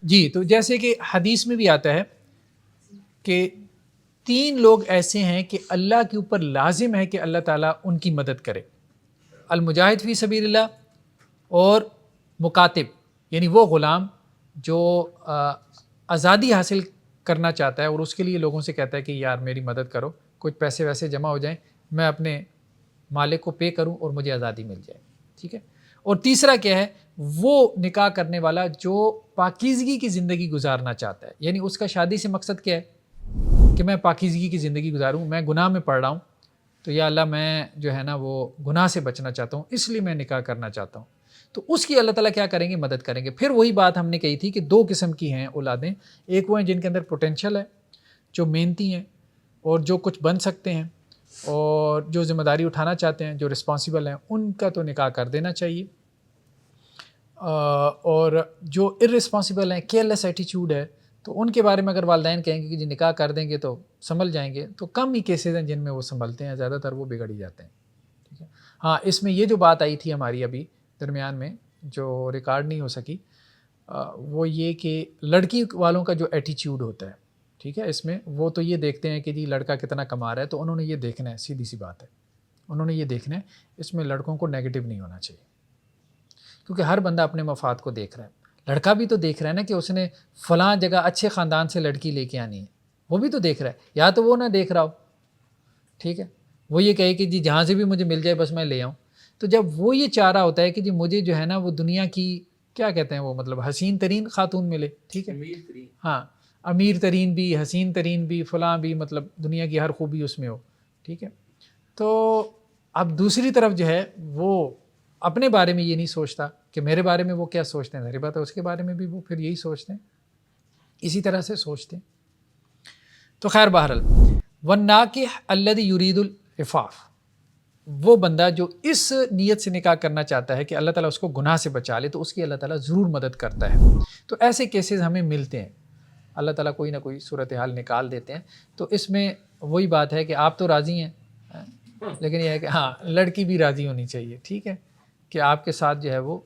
جی تو جیسے کہ حدیث میں بھی آتا ہے کہ 3 لوگ ایسے ہیں کہ اللہ کے اوپر لازم ہے کہ اللہ تعالیٰ ان کی مدد کرے، المجاہد فی سبیل اللہ، اور مکاتب یعنی وہ غلام جو آزادی حاصل کرنا چاہتا ہے اور اس کے لیے لوگوں سے کہتا ہے کہ یار میری مدد کرو، کچھ پیسے ویسے جمع ہو جائیں، میں اپنے مالک کو پے کروں اور مجھے آزادی مل جائے، ٹھیک ہے۔ اور تیسرا کیا ہے، وہ نکاح کرنے والا جو پاکیزگی کی زندگی گزارنا چاہتا ہے، یعنی اس کا شادی سے مقصد کیا ہے کہ میں پاکیزگی کی زندگی گزاروں، میں گناہ میں پڑ رہا ہوں تو یا اللہ میں جو ہے نا وہ گناہ سے بچنا چاہتا ہوں، اس لیے میں نکاح کرنا چاہتا ہوں، تو اس کی اللہ تعالیٰ کیا کریں گے، مدد کریں گے۔ پھر وہی بات ہم نے کہی تھی کہ 2 قسم کی ہیں اولادیں، ایک وہ ہیں جن کے اندر پوٹینشل ہے، جو محنتی ہیں اور جو کچھ بن سکتے ہیں اور جو ذمہ داری اٹھانا چاہتے ہیں، جو رسپانسیبل ہیں، ان کا تو نکاح کر دینا چاہیے، اور جو ارسپانسیبل ہیں، کیئرلیس ایٹیچیوڈ ہے، تو ان کے بارے میں اگر والدین کہیں گے کہ جی نکاح کر دیں گے تو سنبھل جائیں گے، تو کم ہی کیسز ہیں جن میں وہ سنبھلتے ہیں، زیادہ تر وہ بگڑ ہی جاتے ہیں، ٹھیک ہے۔ ہاں اس میں یہ جو بات آئی تھی ہماری ابھی درمیان میں جو ریکارڈ نہیں ہو سکی، وہ یہ کہ لڑکی والوں کا جو ایٹیچیوڈ ہوتا ہے، ٹھیک ہے، اس میں وہ تو یہ دیکھتے ہیں کہ جی لڑکا کتنا کما رہا ہے، تو انہوں نے یہ دیکھنا ہے، سیدھی سی بات ہے، انہوں نے یہ دیکھنا ہے، اس میں لڑکوں کو نیگیٹو نہیں ہونا چاہیے، کیونکہ ہر بندہ اپنے مفاد کو دیکھ رہا ہے، لڑکا بھی تو دیکھ رہا ہے نا کہ اس نے فلاں جگہ اچھے خاندان سے لڑکی لے کے آنی ہے، وہ بھی تو دیکھ رہا ہے، یا تو وہ نہ دیکھ رہا ہو، ٹھیک ہے، وہ یہ کہے کہ جی جہاں سے بھی مجھے مل جائے بس میں لے آؤں، تو جب وہ یہ چاہ رہا ہوتا ہے کہ جی مجھے جو ہے نا وہ دنیا کی کیا کہتے ہیں وہ مطلب حسین ترین خاتون ملے، ٹھیک ہے، ہاں امیر ترین بھی، حسین ترین بھی، فلاں بھی، مطلب دنیا کی ہر خوبی اس میں ہو، ٹھیک ہے، تو اب دوسری طرف جو ہے وہ اپنے بارے میں یہ نہیں سوچتا کہ میرے بارے میں وہ کیا سوچتے ہیں، ظاہر بات ہے اس کے بارے میں بھی وہ پھر یہی سوچتے ہیں، اسی طرح سے سوچتے ہیں۔ تو خیر بہرحال والناکح الذی یرید العفاف، وہ بندہ جو اس نیت سے نکاح کرنا چاہتا ہے کہ اللہ تعالیٰ اس کو گناہ سے بچا لے، تو اس کی اللہ تعالیٰ ضرور مدد کرتا ہے۔ تو ایسے کیسز ہمیں ملتے ہیں، اللہ تعالیٰ کوئی نہ کوئی صورتحال نکال دیتے ہیں، تو اس میں وہی بات ہے کہ آپ تو راضی ہیں، لیکن یہ ہے کہ ہاں لڑکی بھی راضی ہونی چاہیے، ٹھیک ہے، کہ آپ کے ساتھ جو ہے وہ،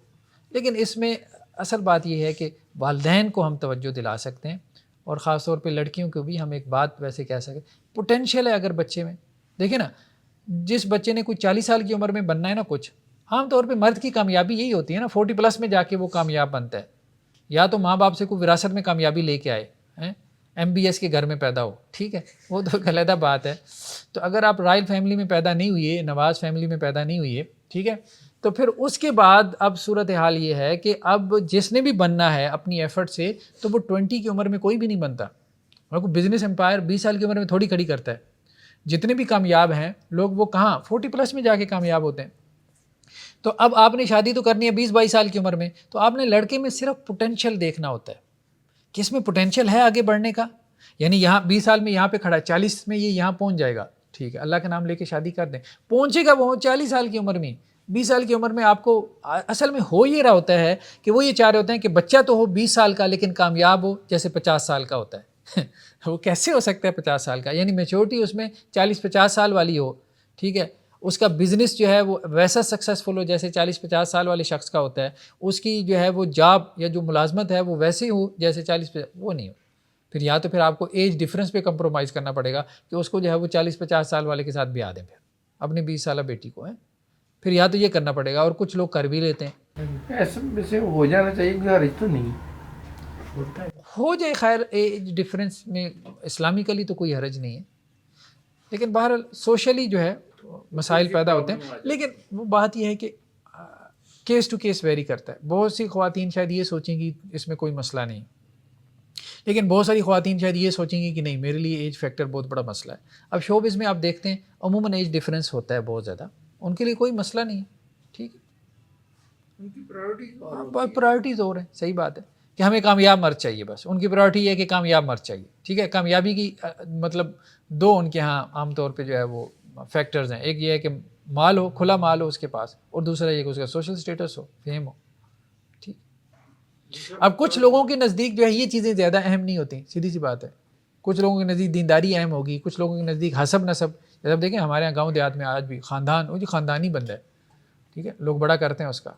لیکن اس میں اصل بات یہ ہے کہ والدین کو ہم توجہ دلا سکتے ہیں، اور خاص طور پہ لڑکیوں کو بھی ہم ایک بات ویسے کہہ سکیں، پوٹینشیل ہے اگر بچے میں، دیکھیں نا جس بچے نے کوئی 40 سال کی عمر میں بننا ہے نا کچھ، عام طور پہ مرد کی کامیابی یہی ہوتی ہے نا، 40 پلس میں جا کے وہ کامیاب بنتا ہے، یا تو ماں باپ سے کوئی وراثت میں کامیابی لے کے آئے ہیں، MBS کے گھر میں پیدا ہو، ٹھیک ہے، وہ تو علیحدہ بات ہے۔ تو اگر آپ رائل فیملی میں پیدا نہیں ہوئی ہے، نواز فیملی میں پیدا نہیں ہوئی ہے، ٹھیک ہے، تو پھر اس کے بعد اب صورتحال یہ ہے کہ اب جس نے بھی بننا ہے اپنی ایفرٹ سے، تو وہ 20 کی عمر میں کوئی بھی نہیں بنتا، اور کوئی بزنس امپائر 20 سال کی عمر میں تھوڑی کھڑی کرتا ہے، جتنے بھی کامیاب ہیں لوگ وہ کہاں 40 پلس میں جا کے کامیاب ہوتے ہیں۔ تو اب آپ نے شادی تو کرنی ہے 20-22 سال کی عمر میں، تو آپ نے لڑکے میں صرف پوٹینشیل دیکھنا ہوتا ہے کہ اس میں پوٹینشیل ہے آگے بڑھنے کا، یعنی یہاں 20 سال میں یہاں پہ کھڑا ہے، 40 میں یہ یہاں پہنچ جائے گا، ٹھیک ہے، اللہ کا نام لے کے شادی کر دیں، پہنچے گا وہ 40 سال کی عمر میں، 20 سال کی عمر میں آپ کو اصل میں ہو یہ رہا ہوتا ہے کہ وہ یہ چاہ رہے ہوتے ہیں کہ بچہ تو ہو 20 سال کا لیکن کامیاب ہو جیسے 50 سال کا ہوتا ہے وہ کیسے ہو سکتا ہے 50 سال کا، یعنی میچورٹی اس میں 40-50 سال والی ہو، ٹھیک ہے، اس کا بزنس جو ہے وہ ویسا سکسیزفل ہو جیسے 40-50 سال والے شخص کا ہوتا ہے، اس کی جو ہے وہ جاب یا جو ملازمت ہے وہ ویسے ہو جیسے 40-50، وہ نہیں ہو، پھر یا تو پھر آپ کو ایج ڈفرینس پہ کمپرومائز کرنا پڑے گا کہ اس کو جو ہے وہ 40-50 سال والے کے ساتھ بیاہ دیں، پھر اپنی 20 سالہ بیٹی کو، پھر یا تو یہ کرنا پڑے گا، اور کچھ لوگ کر بھی لیتے ہیں، ایسا ویسے ہو جانا چاہیے، کوئی حرج تو نہیں ہو جائے، خیر ایج ڈفرینس میں اسلامکلی تو کوئی حرج نہیں ہے، لیکن بہرحال سوشلی جو ہے مسائل پیدا ہوتے ہیں، لیکن وہ بات یہ ہے کہ کیس ٹو کیس ویری کرتا ہے، بہت سی خواتین شاید یہ سوچیں گی اس میں کوئی مسئلہ نہیں، لیکن بہت ساری خواتین شاید یہ سوچیں گی کہ نہیں میرے لیے ایج فیکٹر بہت بڑا مسئلہ ہے۔ اب شوبز میں آپ دیکھتے ہیں عموماً ایج ڈفرینس ہوتا ہے بہت زیادہ، ان کے لیے کوئی مسئلہ نہیں ہے، ٹھیک ہے، ان کی پرائرٹیز اور ہیں، صحیح بات ہے کہ ہمیں کامیاب مرد چاہیے، بس ان کی پرائرٹی یہ ہے کہ کامیاب مرد چاہیے، ٹھیک ہے، کامیابی کی مطلب 2 ان کے ہاں عام طور پہ جو ہے وہ فیکٹرز ہیں، ایک یہ ہے کہ مال ہو، کھلا مال ہو اس کے پاس، اور دوسرا یہ کہ اس کا سوشل سٹیٹس ہو، فیم ہو، ٹھیک۔ اب کچھ لوگوں کے نزدیک جو ہے یہ چیزیں زیادہ اہم نہیں ہوتی، سیدھی سی بات ہے، کچھ لوگوں کے نزدیک دینداری اہم ہوگی، کچھ لوگوں کے نزدیک حسب نسب، جب دیکھیں ہمارے یہاں گاؤں دیہات میں آج بھی خاندان، وہ جو خاندانی بندہ ہے، ٹھیک ہے، لوگ بڑا کرتے ہیں اس کا،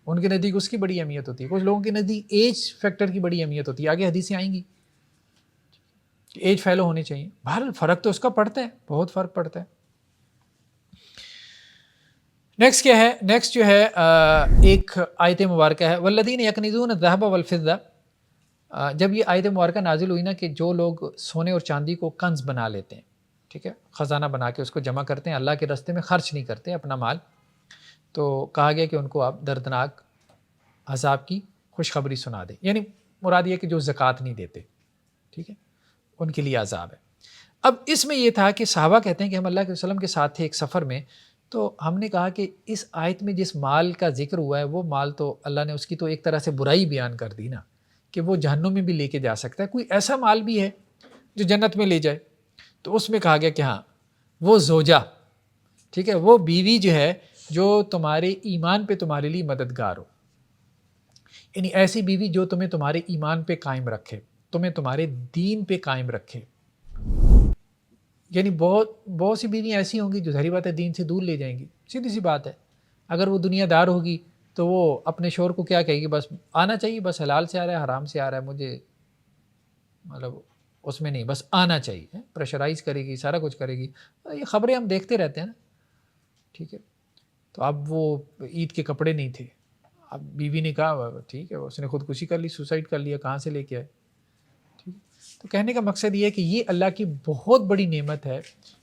ان کے نزدیک اس کی بڑی اہمیت ہوتی ہے. کچھ لوگوں کے نزدیک ایج فیکٹر کی بڑی اہمیت ہوتی ہے. آگے حدیثیں آئیں گی کہ ایج فیلو ہونی چاہیے. بہرحال فرق تو اس کا پڑتا ہے, بہت فرق پڑتا ہے. نیکسٹ کیا ہے؟ نیکسٹ جو ہے ایک آیت مبارکہ ہے والذین یکنزون الذهب والفضہ. جب یہ آیت مبارکہ نازل ہوئی نا کہ جو لوگ سونے اور چاندی کو کنز بنا لیتے ہیں, ٹھیک ہے, خزانہ بنا کے اس کو جمع کرتے ہیں, اللہ کے راستے میں خرچ نہیں کرتے اپنا مال, تو کہا گیا کہ ان کو آپ دردناک عذاب کی خوشخبری سنا دیں. یعنی مراد یہ کہ جو زکوٰۃ نہیں دیتے, ٹھیک ہے, ان کے لیے عذاب ہے. اب اس میں یہ تھا کہ صحابہ کہتے ہیں کہ ہم اللہ کے وسلم کے ساتھ تھے ایک سفر میں, تو ہم نے کہا کہ اس آیت میں جس مال کا ذکر ہوا ہے وہ مال تو اللہ نے اس کی تو ایک طرح سے برائی بیان کر دی نا, کہ وہ جہنم میں بھی لے کے جا سکتا ہے. کوئی ایسا مال بھی ہے جو جنت میں لے جائے؟ تو اس میں کہا گیا کہ ہاں وہ زوجہ, ٹھیک ہے, وہ بیوی جو ہے جو تمہارے ایمان پہ تمہارے لیے مددگار ہو. یعنی ایسی بیوی جو تمہیں تمہارے ایمان پہ قائم رکھے, تمہیں تمہارے دین پہ قائم رکھے. یعنی بہت سی بیوی ایسی ہوں گی جو ظاہری بات ہے دین سے دور لے جائیں گی, سیدھی سی بات ہے. اگر وہ دنیا دار ہوگی تو وہ اپنے شوہر کو کیا کہے گی؟ بس آنا چاہیے, بس حلال سے آ رہا ہے حرام سے آ رہا ہے, مجھے مطلب اس میں نہیں, بس آنا چاہیے. پریشرائز کرے گی, سارا کچھ کرے گی. یہ خبریں ہم دیکھتے رہتے ہیں نا, ٹھیک ہے. تو اب وہ عید کے کپڑے نہیں تھے, اب بیوی نے کہا ٹھیک ہے, اس نے خودکشی کر لی, سوسائڈ کر لیا, کہاں سے لے کے آئے؟ ٹھیک. تو کہنے کا مقصد یہ ہے کہ یہ اللہ کی بہت بڑی نعمت ہے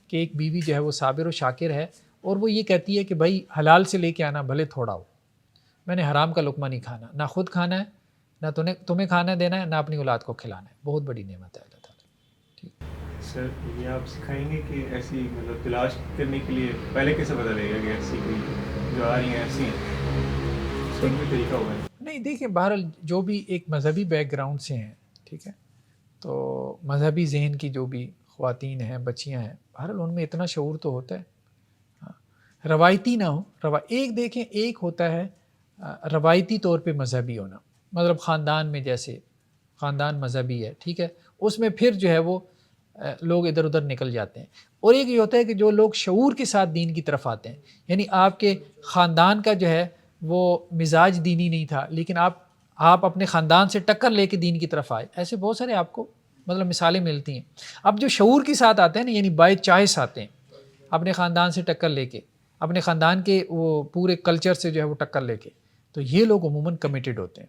کہ ایک بیوی جو ہے وہ صابر و شاکر ہے, اور وہ یہ کہتی ہے کہ بھائی حلال سے لے کے آنا بھلے تھوڑا ہو, میں نے حرام کا لقمہ نہیں کھانا, نہ خود کھانا ہے, نہ تمہیں کھانا دینا ہے, نہ اپنی اولاد کو کھلانا ہے. بہت بڑی نعمت ہے اللہ تعالیٰ. ٹھیک سر یہ آپ سکھائیں گے کہ ایسی مطلب تلاش کرنے کے لیے پہلے کیسے پتہ لگے گا کہ ایسی کوئی جو آ رہی ہیں ایسی ہیں, اس کا کوئی طریقہ ہوگا؟ نہیں, دیکھیں بہرحال جو بھی ایک مذہبی بیک گراؤنڈ سے ہیں, ٹھیک ہے, تو مذہبی ذہن کی جو بھی خواتین ہیں, بچیاں ہیں, بہرحال ان میں اتنا شعور تو ہوتا ہے. روایتی نہ ہو, ایک دیکھیں ایک ہوتا ہے روایتی طور پہ مذہبی ہونا, مطلب خاندان میں جیسے خاندان مذہبی ہے, ٹھیک ہے, اس میں پھر جو ہے وہ لوگ ادھر ادھر نکل جاتے ہیں. اور ایک یہ ہوتا ہے کہ جو لوگ شعور کے ساتھ دین کی طرف آتے ہیں, یعنی آپ کے خاندان کا جو ہے وہ مزاج دینی نہیں تھا, لیکن آپ اپنے خاندان سے ٹکر لے کے دین کی طرف آئے. ایسے بہت سارے آپ کو مطلب مثالیں ملتی ہیں. اب جو شعور کے ساتھ آتے ہیں نا, یعنی بائی چوائس آتے ہیں, اپنے خاندان سے ٹکر لے کے, اپنے خاندان کے وہ پورے کلچر سے جو ہے وہ ٹکر لے کے, تو یہ لوگ عموماً کمیٹڈ ہوتے ہیں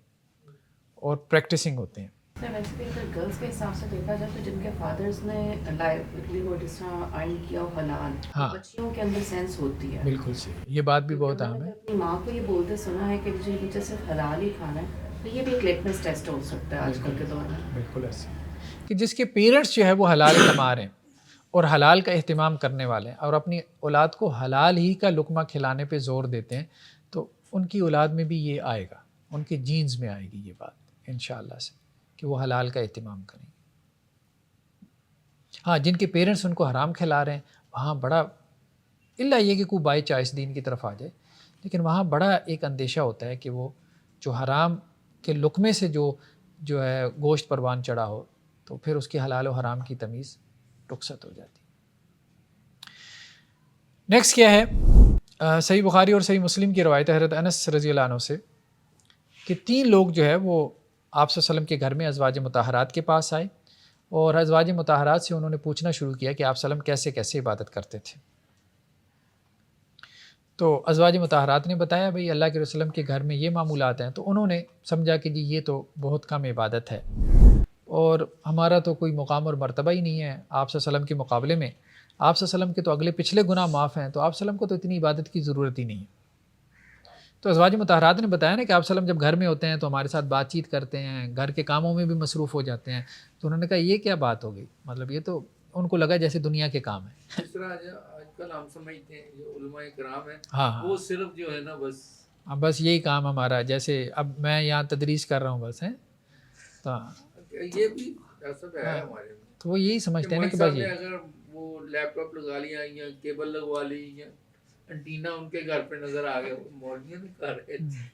اور پریکٹسنگ ہوتے ہیں. ویسے بھی اگر گرلس کے حساب سے دیکھا جائے تو جن کے فادرز نے لائیولیہوڈ اس طرح ارن کیا ہو حلال, بچیوں کے اندر سینس ہوتی ہے. بالکل صحیح, یہ بات بھی بہت اہم ہے. اپنی ماں کو یہ بولتے سنا ہے کہ مجھے صرف حلال ہی کھانا ہے, تو یہ بھی ایک لیٹمس ٹیسٹ ہو سکتا ہے آج کل کے دور میں. بالکل ایسے کہ جس کے پیرنٹس جو ہے وہ حلال کما رہے ہیں اور حلال کا اہتمام کرنے والے ہیں, اور اپنی اولاد کو حلال ہی کا لقمہ کھلانے پہ زور دیتے ہیں, تو ان کی اولاد میں بھی یہ آئے گا, ان کے جینز میں آئے گی یہ بات انشاءاللہ سے, کہ وہ حلال کا اہتمام کریں. ہاں, جن کے پیرنٹس ان کو حرام کھلا رہے ہیں وہاں بڑا الا یہ کہ کوئی بائی چوائس دین کی طرف آ جائے, لیکن وہاں بڑا ایک اندیشہ ہوتا ہے کہ وہ جو حرام کے لقمے سے جو ہے گوشت پروان چڑھا ہو, تو پھر اس کی حلال و حرام کی تمیز رخصت ہو جاتی. نیکسٹ کیا ہے؟ صحیح بخاری اور صحیح مسلم کی روایت ہے حضرت انس رضی اللہ عنہ سے کہ 3 لوگ جو ہے وہ آپ صلی اللہ علیہ وسلم کے گھر میں ازواج مطہرات کے پاس آئے, اور ازواج مطہرات سے انہوں نے پوچھنا شروع کیا کہ آپ صلی اللہ علیہ وسلم کیسے عبادت کرتے تھے. تو ازواج مطہرات نے بتایا بھئی اللہ کے رسول کے گھر میں یہ معمولات ہیں. تو انہوں نے سمجھا کہ جی یہ تو بہت کم عبادت ہے, اور ہمارا تو کوئی مقام اور مرتبہ ہی نہیں ہے آپ صلی اللہ علیہ وسلم کے مقابلے میں. آپ صلی اللہ علیہ وسلم کے تو اگلے پچھلے گناہ معاف ہیں, تو آپ صلی اللہ علیہ وسلم کو تو اتنی عبادت کی ضرورت ہی نہیں ہے. تو ازواج مطہرات نے بتایا نا کہ آپ صلی اللہ علیہ وسلم جب گھر میں ہوتے ہیں تو ہمارے ساتھ بات چیت کرتے ہیں, گھر کے کاموں میں بھی مصروف ہو جاتے ہیں. تو انہوں نے کہا یہ کیا بات ہو گئی, مطلب یہ تو ان کو لگا جیسے دنیا کے کام ہیں. جس طرح آج کل ہم سمجھتے ہیں جو علماء کرام ہیں, ہاں, وہ صرف جو ہے نا بس یہی کام ہمارا, جیسے اب میں یہاں تدریس کر رہا ہوں بس ہیں, تو یہ بھی ایسا ہے ہمارے میں. تو وہ یہی سمجھتے ہیں نا کہ بس یہ اگر وہ لیپ ٹاپ لگا لیا یا کیبل لگوا لی یا انٹینا ان کے گھر پہ نظر آ گیا, مولویوں نے کر رہے تھے.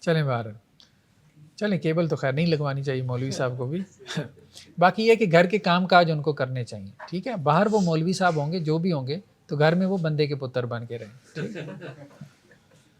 چلیں باہر چلیں, کیبل تو خیر نہیں لگوانی چاہیے مولوی صاحب کو بھی. باقی یہ کہ گھر کے کام کاج ان کو کرنے چاہیے, ٹھیک ہے. باہر وہ مولوی صاحب ہوں گے جو بھی ہوں گے, تو گھر میں وہ بندے کے پتر بن کے رہیں.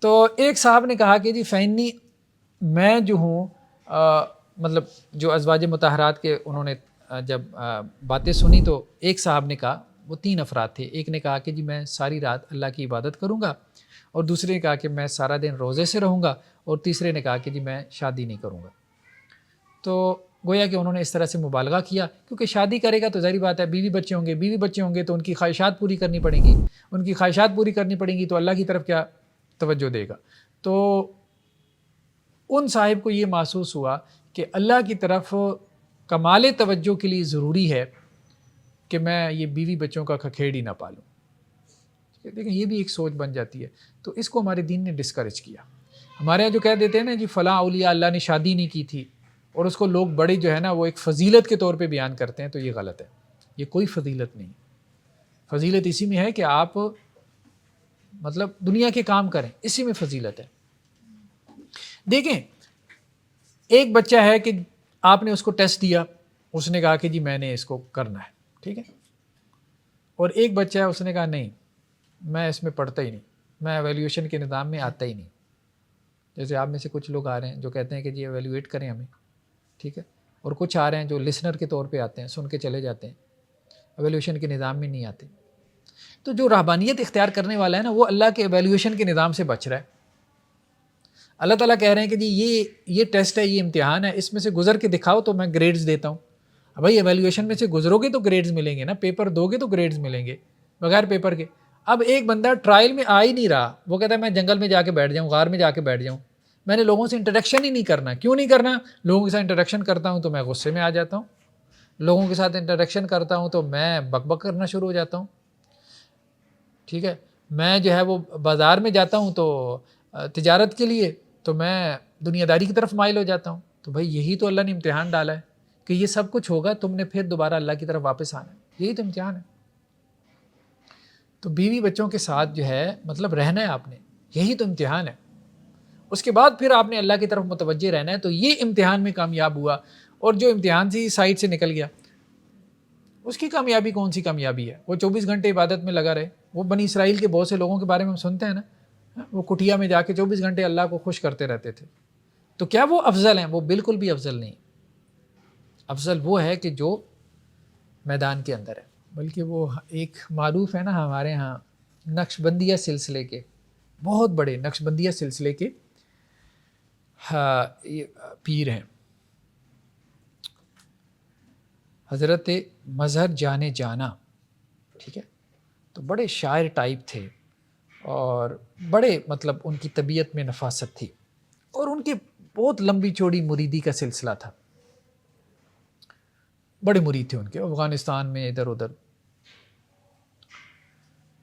تو ایک صاحب نے کہا کہ جی فینی میں جو ہوں مطلب جو ازواج مطہرات کے انہوں نے جب باتیں سنی تو ایک صاحب نے کہا، وہ 3 افراد تھے، ایک نے کہا کہ جی میں ساری رات اللہ کی عبادت کروں گا، اور دوسرے نے کہا کہ میں سارا دن روزے سے رہوں گا، اور تیسرے نے کہا کہ جی میں شادی نہیں کروں گا. تو گویا کہ انہوں نے اس طرح سے مبالغہ کیا، کیونکہ شادی کرے گا تو ظاہری بات ہے بیوی بچے ہوں گے تو ان کی خواہشات پوری کرنی پڑیں گی، ان کی خواہشات پوری کرنی پڑیں گی تو اللہ کی طرف کیا توجہ دے گا. تو ان صاحب کو یہ محسوس ہوا کہ اللہ کی طرف کمال توجہ کے لیے ضروری ہے کہ میں یہ بیوی بچوں کا کھکھیڑی نہ پالوں. دیکھیں یہ بھی ایک سوچ بن جاتی ہے. تو اس کو ہمارے دین نے ڈسکریج کیا. ہمارے یہاں جو کہہ دیتے ہیں نا جی فلاں اولیاء اللہ نے شادی نہیں کی تھی، اور اس کو لوگ بڑے جو ہے نا وہ ایک فضیلت کے طور پہ بیان کرتے ہیں، تو یہ غلط ہے. یہ کوئی فضیلت نہیں. فضیلت اسی میں ہے کہ آپ مطلب دنیا کے کام کریں، اسی میں فضیلت ہے. دیکھیں ایک بچہ ہے کہ آپ نے اس کو ٹیسٹ دیا، اس نے کہا کہ جی میں نے اس کو کرنا ہے، ٹھیک ہے، اور ایک بچہ ہے اس نے کہا نہیں میں اس میں پڑھتا ہی نہیں، میں ایویلیویشن کے نظام میں آتا ہی نہیں. جیسے آپ میں سے کچھ لوگ آ رہے ہیں جو کہتے ہیں کہ جی ایویلیویٹ کریں ہمیں، ٹھیک ہے، اور کچھ آ رہے ہیں جو لسنر کے طور پہ آتے ہیں، سن کے چلے جاتے ہیں، ایویلیویشن کے نظام میں نہیں آتے. تو جو رہبانیت اختیار کرنے والا ہے نا وہ اللہ کے ایویلیویشن کے نظام سے بچ رہا ہے. اللہ تعالیٰ کہہ رہے ہیں کہ جی یہ ٹیسٹ ہے، یہ امتحان ہے، اس میں سے گزر کے دکھاؤ تو میں گریڈز دیتا ہوں. اب بھائی ایویلیویشن میں سے گزرو گے تو گریڈز ملیں گے نا، پیپر دو گے تو گریڈز ملیں گے، بغیر پیپر کے. اب ایک بندہ ٹرائل میں آ ہی نہیں رہا، وہ کہتا ہے میں جنگل میں جا کے بیٹھ جاؤں، غار میں جا کے بیٹھ جاؤں، میں نے لوگوں سے انٹریکشن ہی نہیں کرنا. کیوں نہیں کرنا؟ لوگوں کے ساتھ انٹریکشن کرتا ہوں تو میں غصے میں آ جاتا ہوں، لوگوں کے ساتھ انٹریکشن کرتا ہوں تو میں بک بک کرنا شروع ہو جاتا ہوں، ٹھیک ہے. میں جو ہے وہ بازار میں جاتا ہوں تو تجارت کے لیے تو میں دنیا داری کی طرف مائل ہو جاتا ہوں. تو بھائی یہی تو اللہ نے امتحان ڈالا ہے کہ یہ سب کچھ ہوگا، تم نے پھر دوبارہ اللہ کی طرف واپس آنا ہے، یہی تو امتحان ہے. تو بیوی بچوں کے ساتھ جو ہے مطلب رہنا ہے آپ نے، یہی تو امتحان ہے. اس کے بعد پھر آپ نے اللہ کی طرف متوجہ رہنا ہے. تو یہ امتحان میں کامیاب ہوا، اور جو امتحان سے سائڈ سے نکل گیا اس کی کامیابی کون سی کامیابی ہے؟ وہ 24 گھنٹے عبادت میں لگا رہے. وہ بنی اسرائیل کے بہت سے لوگوں کے بارے میں ہم سنتے ہیں نا، وہ کٹیا میں جا کے 24 گھنٹے اللہ کو خوش کرتے رہتے تھے. تو کیا وہ افضل ہیں؟ وہ بالکل بھی افضل نہیں. افضل وہ ہے کہ جو میدان کے اندر ہے. بلکہ وہ ایک معروف ہے نا ہمارے ہاں نقش بندیہ سلسلے کے، بہت بڑے نقش بندیہ سلسلے کے پیر ہیں حضرت مظہر جانے جانا، ٹھیک ہے. تو بڑے شاعر ٹائپ تھے، اور بڑے مطلب ان کی طبیعت میں نفاست تھی، اور ان کے بہت لمبی چوڑی مریدی کا سلسلہ تھا. بڑے مرید تھے ان کے، افغانستان میں ادھر ادھر.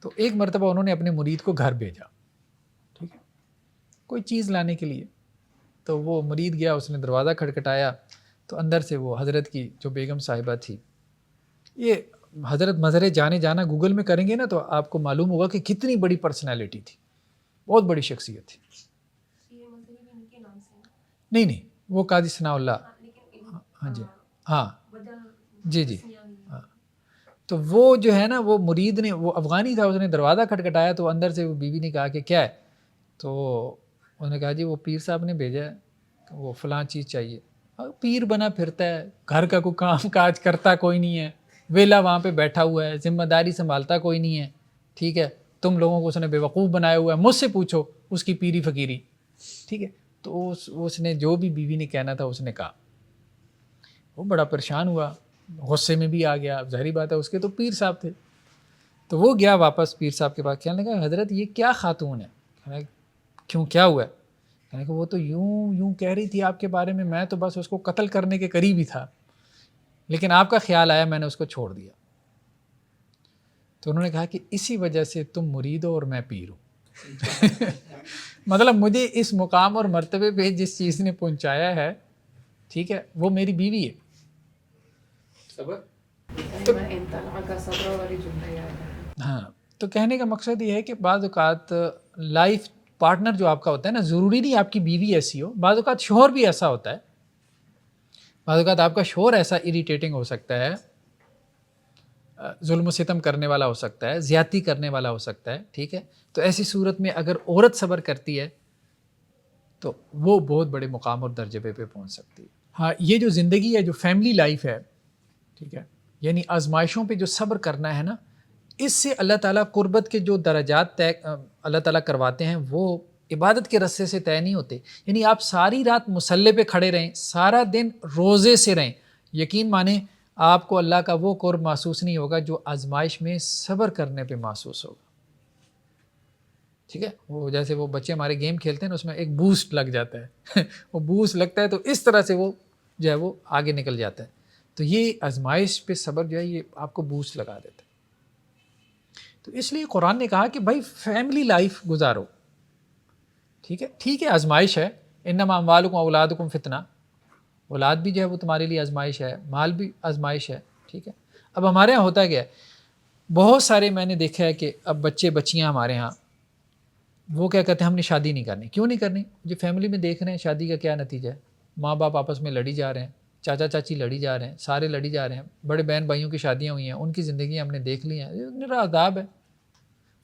تو ایک مرتبہ انہوں نے اپنے مرید کو گھر بھیجا، ٹھیک ہے، کوئی چیز لانے کے لیے. تو وہ مرید گیا، اس نے دروازہ کھٹکھٹایا تو اندر سے وہ حضرت کی جو بیگم صاحبہ تھی. یہ حضرت مظہر جانے جانا گوگل میں کریں گے نا تو آپ کو معلوم ہوگا کہ کتنی بڑی پرسنالٹی تھی، بہت بڑی شخصیت تھی. نہیں وہ قاضی ثناء اللہ، ہاں جی ہاں جی جی ہاں. تو وہ جو ہے نا وہ مرید نے، وہ افغانی تھا، اس نے دروازہ کھٹکھٹایا تو اندر سے وہ بیوی نے کہا کہ کیا ہے؟ تو انہوں نے کہا جی وہ پیر صاحب نے بھیجا ہے، وہ فلاں چیز چاہیے. پیر بنا پھرتا ہے، گھر کا کوئی کام کاج کرتا کوئی نہیں ہے، ویلا وہاں پہ بیٹھا ہوا ہے، ذمہ داری سنبھالتا کوئی نہیں ہے، ٹھیک ہے. تم لوگوں کو اس نے بے وقوف بنایا ہوا ہے، مجھ سے پوچھو اس کی پیری فقیری، ٹھیک ہے. تو اس نے جو بھی بیوی نے کہنا تھا اس نے کہا. وہ بڑا پریشان ہوا، غصے میں بھی آ گیا، ظاہری بات ہے اس کے تو پیر صاحب تھے. تو وہ گیا واپس پیر صاحب کے پاس، کہنے لگا حضرت یہ کیا خاتون ہے؟ کیوں کیا ہوا ہے؟ کہنے کہ وہ تو یوں کہہ رہی تھی آپ کے بارے میں، میں تو بس اس کو قتل کرنے کے قریب ہی تھا، لیکن آپ کا خیال آیا میں نے اس کو چھوڑ دیا. تو انہوں نے کہا کہ اسی وجہ سے تم مرید ہو اور میں پیر ہوں. مطلب مجھے اس مقام اور مرتبے پہ جس چیز نے پہنچایا ہے، ٹھیک ہے، وہ میری بیوی ہے. ہاں. تو کہنے کا مقصد یہ ہے کہ بعض اوقات لائف پارٹنر جو آپ کا ہوتا ہے نا، ضروری نہیں آپ کی بیوی ایسی ہو، بعض اوقات شوہر بھی ایسا ہوتا ہے. بعض اوقات آپ کا شوہر ایسا اریٹیٹنگ ہو سکتا ہے ظلم و ستم کرنے والا ہو سکتا ہے, زیادتی کرنے والا ہو سکتا ہے, ٹھیک ہے. تو ایسی صورت میں اگر عورت صبر کرتی ہے تو وہ بہت بڑے مقام اور درجے پہ پہنچ سکتی ہے. ہاں, یہ جو زندگی ہے, جو فیملی لائف ہے, ٹھیک ہے, یعنی آزمائشوں پہ جو صبر کرنا ہے نا, اس سے اللہ تعالیٰ قربت کے جو درجات طے اللہ تعالیٰ کرواتے ہیں وہ عبادت کے رستے سے طے نہیں ہوتے. یعنی آپ ساری رات مصلے پہ کھڑے رہیں, سارا دن روزے سے رہیں, یقین مانیں آپ کو اللہ کا وہ قرب محسوس نہیں ہوگا جو آزمائش میں صبر کرنے پہ محسوس ہوگا. ٹھیک ہے, وہ جیسے وہ بچے ہمارے گیم کھیلتے ہیں نا, اس میں ایک بوسٹ لگ جاتا ہے وہ بوسٹ لگتا ہے تو اس طرح سے وہ جو ہے وہ آگے نکل جاتا ہے. تو یہ آزمائش پہ صبر جو ہے یہ آپ کو بوسٹ لگا دیتا ہے. تو اس لیے قرآن نے کہا کہ بھائی فیملی لائف گزارو, ٹھیک ہے, ٹھیک ہے آزمائش ہے, انما اموالکم اولادکم فتنہ, اولاد بھی جو ہے وہ تمہارے لیے آزمائش ہے, مال بھی آزمائش ہے, ٹھیک ہے. اب ہمارے ہاں ہوتا کیا ہے, بہت سارے میں نے دیکھا ہے کہ اب بچے بچیاں ہمارے ہاں وہ کیا کہتے ہیں ہم نے شادی نہیں کرنی. کیوں نہیں کرنی؟ جو فیملی میں دیکھ رہے ہیں شادی کا کیا نتیجہ ہے, ماں باپ آپس میں لڑی جا رہے ہیں, چاچا چاچی لڑی جا رہے ہیں, سارے لڑی جا رہے ہیں, بڑے بہن بھائیوں کی شادیاں ہوئی ہیں, ان کی زندگی ہم نے دیکھ لی ہیں, میرا عذاب ہے.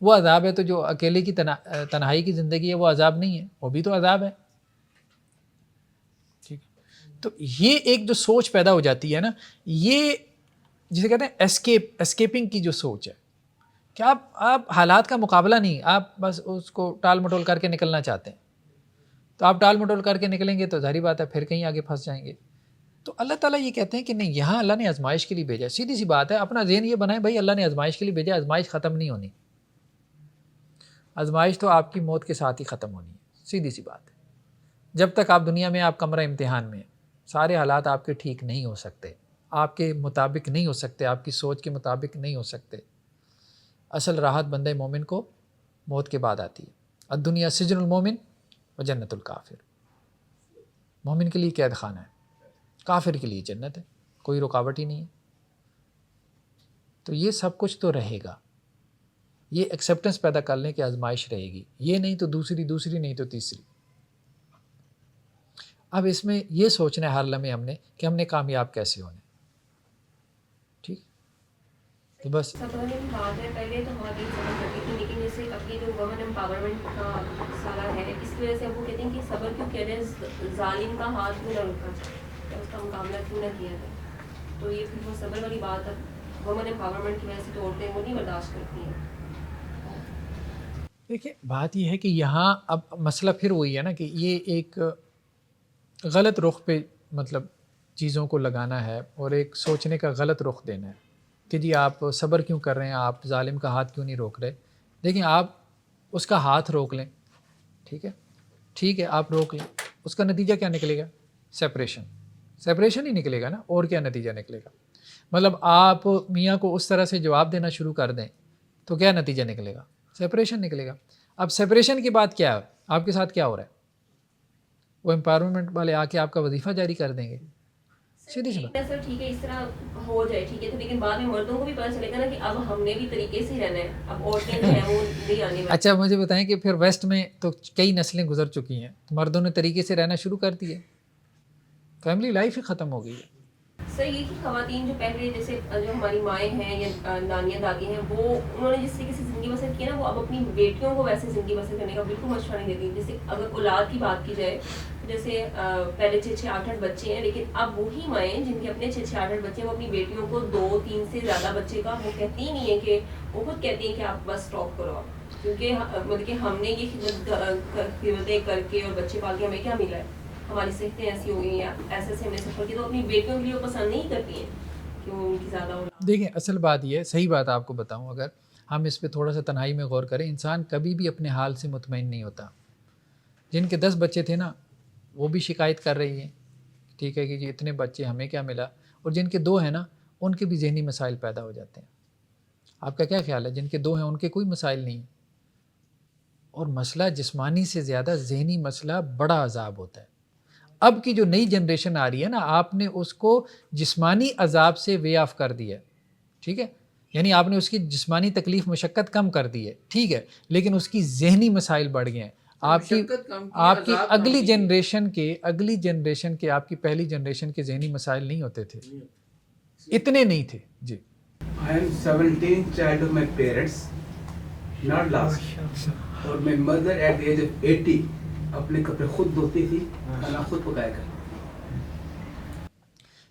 وہ عذاب ہے تو جو اکیلے کی تنہائی کی زندگی ہے وہ عذاب نہیں ہے, وہ بھی تو عذاب ہے. ٹھیک ہے, تو یہ ایک جو سوچ پیدا ہو جاتی ہے نا, یہ جسے کہتے ہیں اسکیپنگ کی جو سوچ ہے کہ آپ حالات کا مقابلہ نہیں, آپ بس اس کو ٹال مٹول کر کے نکلنا چاہتے ہیں. تو آپ ٹال مٹول کر کے نکلیں گے تو ظاہری بات ہے پھر کہیں آگے پھنس جائیں گے. تو اللہ تعالیٰ یہ کہتے ہیں کہ نہیں, یہاں اللہ نے آزمائش کے لیے بھیجا. سیدھی سی بات ہے, اپنا ذہن یہ بنائیں بھائی اللہ نے آزمائش کے لیے بھیجا, آزمائش ختم نہیں ہونی, آزمائش تو آپ کی موت کے ساتھ ہی ختم ہونی ہے. سیدھی سی بات ہے, جب تک آپ دنیا میں آپ کمرہ امتحان میں, سارے حالات آپ کے ٹھیک نہیں ہو سکتے, آپ کے مطابق نہیں ہو سکتے, آپ کی سوچ کے مطابق نہیں ہو سکتے. اصل راحت بندہ مومن کو موت کے بعد آتی ہے. الدنیا سجن المومن و جنت الکافر, مومن کے لیے قید خانہ ہے, کافر کے لیے جنت ہے, کوئی رکاوٹ ہی نہیں ہے. تو یہ سب کچھ تو رہے گا, یہ ایکسیپٹنس پیدا کر لیں کہ آزمائش رہے گی, یہ نہیں تو دوسری نہیں تو تیسری. اب اس میں یہ سوچنا ہے ہر لمحے ہم نے کہ ہم نے کامیاب کیسے ہونے. ٹھیک, تو بس بات ہے پہلے تو خواتین صبر کرتی تھی, لیکن جیسے اب یہ جو وومن امپاورمنٹ کا مسئلہ ہے اس کی وجہ سے اب وہ کہتے ہیں کہ صبر کیوں کیا جائے, ظالم کا ہاتھ کیوں نہ رکھا جائے, اس کا مقابلہ کیوں نہ کیا جائے. تو یہ پھر وہ صبر والی بات ہے, وومن امپاورمنٹ کی وجہ سے تو عورتیں وہ نہیں برداشت کرتی ہیں. دیکھیں بات یہ ہے کہ یہاں اب مسئلہ پھر وہی ہے نا کہ یہ ایک غلط رخ پہ مطلب چیزوں کو لگانا ہے اور ایک سوچنے کا غلط رخ دینا ہے کہ جی آپ صبر کیوں کر رہے ہیں, آپ ظالم کا ہاتھ کیوں نہیں روک رہے. دیکھیں آپ اس کا ہاتھ روک لیں, ٹھیک ہے آپ روک لیں, اس کا نتیجہ کیا نکلے گا؟ سپریشن ہی نکلے گا نا, اور کیا نتیجہ نکلے گا؟ مطلب آپ میاں کو اس طرح سے جواب دینا شروع کر دیں تو کیا نتیجہ نکلے گا؟ سپریشن نکلے گا. اب سپریشن کے بعد کیا ہے, آپ کے ساتھ کیا ہو رہا ہے؟ وہ امپاورمنٹ والے آ کے آپ کا وظیفہ جاری کر دیں گے. سیدھی سی بات. سر ٹھیک ہے اس طرح ہو جائے, ٹھیک ہے, تو لیکن بعد میں مردوں کو بھی پتہ چلے گا نا کہ اب ہم نے بھی طریقے سے رہنا ہے, اب عورتیں جو ہیں وہ نہیں آنے والی. اچھا مجھے بتائیں کہ پھر ویسٹ میں تو کئی نسلیں گزر چکی ہیں, مردوں نے طریقے سے رہنا شروع کر دی ہے, فیملی لائف ہی ختم ہو گئی ہے. سر یہ کہ خواتین جو پہلے جیسے جو ہماری مائیں ہیں یا نانیاں دادی ہیں, وہ انہوں نے جس طریقے سے زندگی بسر کی ہے نا, وہ اب اپنی بیٹیوں کو ویسے زندگی بسر کرنے کا بالکل مشورہ نہیں دیتی. جیسے اگر اولاد کی بات کی جائے, جیسے پہلے 6-8 بچے ہیں, لیکن اب وہی مائیں جن کے اپنے 6-8 بچے ہیں وہ اپنی بیٹیوں کو 2-3 سے زیادہ بچے کا وہ کہتی ہی نہیں ہے, کہ وہ خود کہتی ہیں کہ آپ بس اسٹاپ کرو, کیونکہ مطلب کہ ہم نے یہ خدمتیں کر کے اور بچے پال کے ہمیں کیا ملا ہے, ہماری صحتیں ایسی ہو گئی ہیں, ایسے سے ہم نے سفر کی, تو اپنی بیٹیوں کے لیے وہ پسند نہیں کرتی ہیں کہ وہ ان کی زیادہ ہو. دیکھیں اصل بات یہ ہے, صحیح بات آپ کو بتاؤں, اگر ہم اس پہ تھوڑا سا تنہائی میں غور کریں, انسان کبھی بھی اپنے حال سے مطمئن نہیں ہوتا. جن کے 10 بچے تھے نا وہ بھی شکایت کر رہی ہیں, ٹھیک ہے کہ جی اتنے بچے ہمیں کیا ملا, اور جن کے 2 ہیں نا ان کے بھی ذہنی مسائل پیدا ہو جاتے ہیں. آپ کا کیا خیال ہے, جن کے 2 ہیں ان کے کوئی مسائل نہیں, اور مسئلہ جسمانی سے زیادہ ذہنی مسئلہ بڑا عذاب ہوتا ہے. اب کی جو نئی جنریشن آ رہی ہے نا, آپ نے اس کو جسمانی عذاب سے وے آف کر دیا ہے, ٹھیک ہے, یعنی آپ نے اس کی جسمانی تکلیف مشقت کم کر دی ہے, ٹھیک ہے, لیکن اس کی ذہنی مسائل بڑھ گئے ہیں. آپ کی اگلی جنریشن کے آپ کی پہلی جنریشن کے ذہنی مسائل نہیں ہوتے تھے, اتنے نہیں تھے. جی I am 17th child of my parents, not last. اور my mother at the age of 80 اپنے کپڑے خود دھوتی تھی, کھانا خود پکایا کرتی.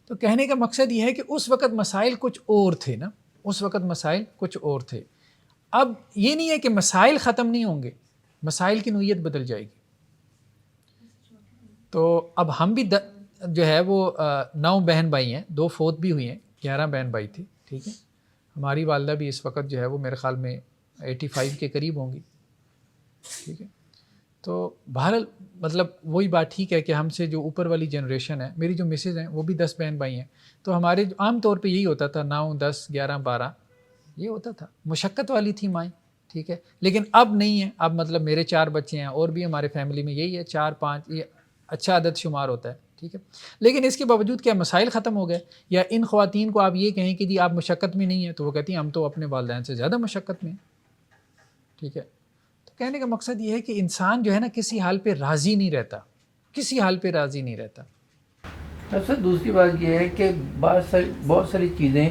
تو کہنے کا مقصد یہ ہے کہ اس وقت مسائل کچھ اور تھے نا, اس وقت مسائل کچھ اور تھے. اب یہ نہیں ہے کہ مسائل ختم نہیں ہوں گے, مسائل کی نوعیت بدل جائے گی. تو اب ہم بھی جو ہے وہ 9 بہن بھائی ہیں, 2 فوت بھی ہوئی ہیں, 11 بہن بھائی تھے, ٹھیک ہے. ہماری والدہ بھی اس وقت جو ہے وہ میرے خیال میں 85 کے قریب ہوں گی, ٹھیک ہے. تو بہرحال مطلب وہی بات ٹھیک ہے کہ ہم سے جو اوپر والی جنریشن ہے, میری جو مسز ہیں وہ بھی 10 بہن بھائی ہیں, تو ہمارے عام طور پہ یہی ہوتا تھا 9 10 11 12 یہ ہوتا تھا, مشقت والی تھی مائیں, ٹھیک ہے. لیکن اب نہیں ہے, اب مطلب میرے 4 بچے ہیں اور بھی ہمارے فیملی میں یہی ہے 4 5, یہ اچھا عدد شمار ہوتا ہے, ٹھیک ہے. لیکن اس کے باوجود کیا مسائل ختم ہو گئے؟ یا ان خواتین کو آپ یہ کہیں کہ جی آپ مشقت میں نہیں ہیں, تو وہ کہتی ہیں ہم تو اپنے والدین سے زیادہ مشقت میں ہیں, ٹھیک ہے. تو کہنے کا مقصد یہ ہے کہ انسان جو ہے نا کسی حال پہ راضی نہیں رہتا, کسی حال پہ راضی نہیں رہتا. سر دوسری بات یہ ہے کہ بہت ساری چیزیں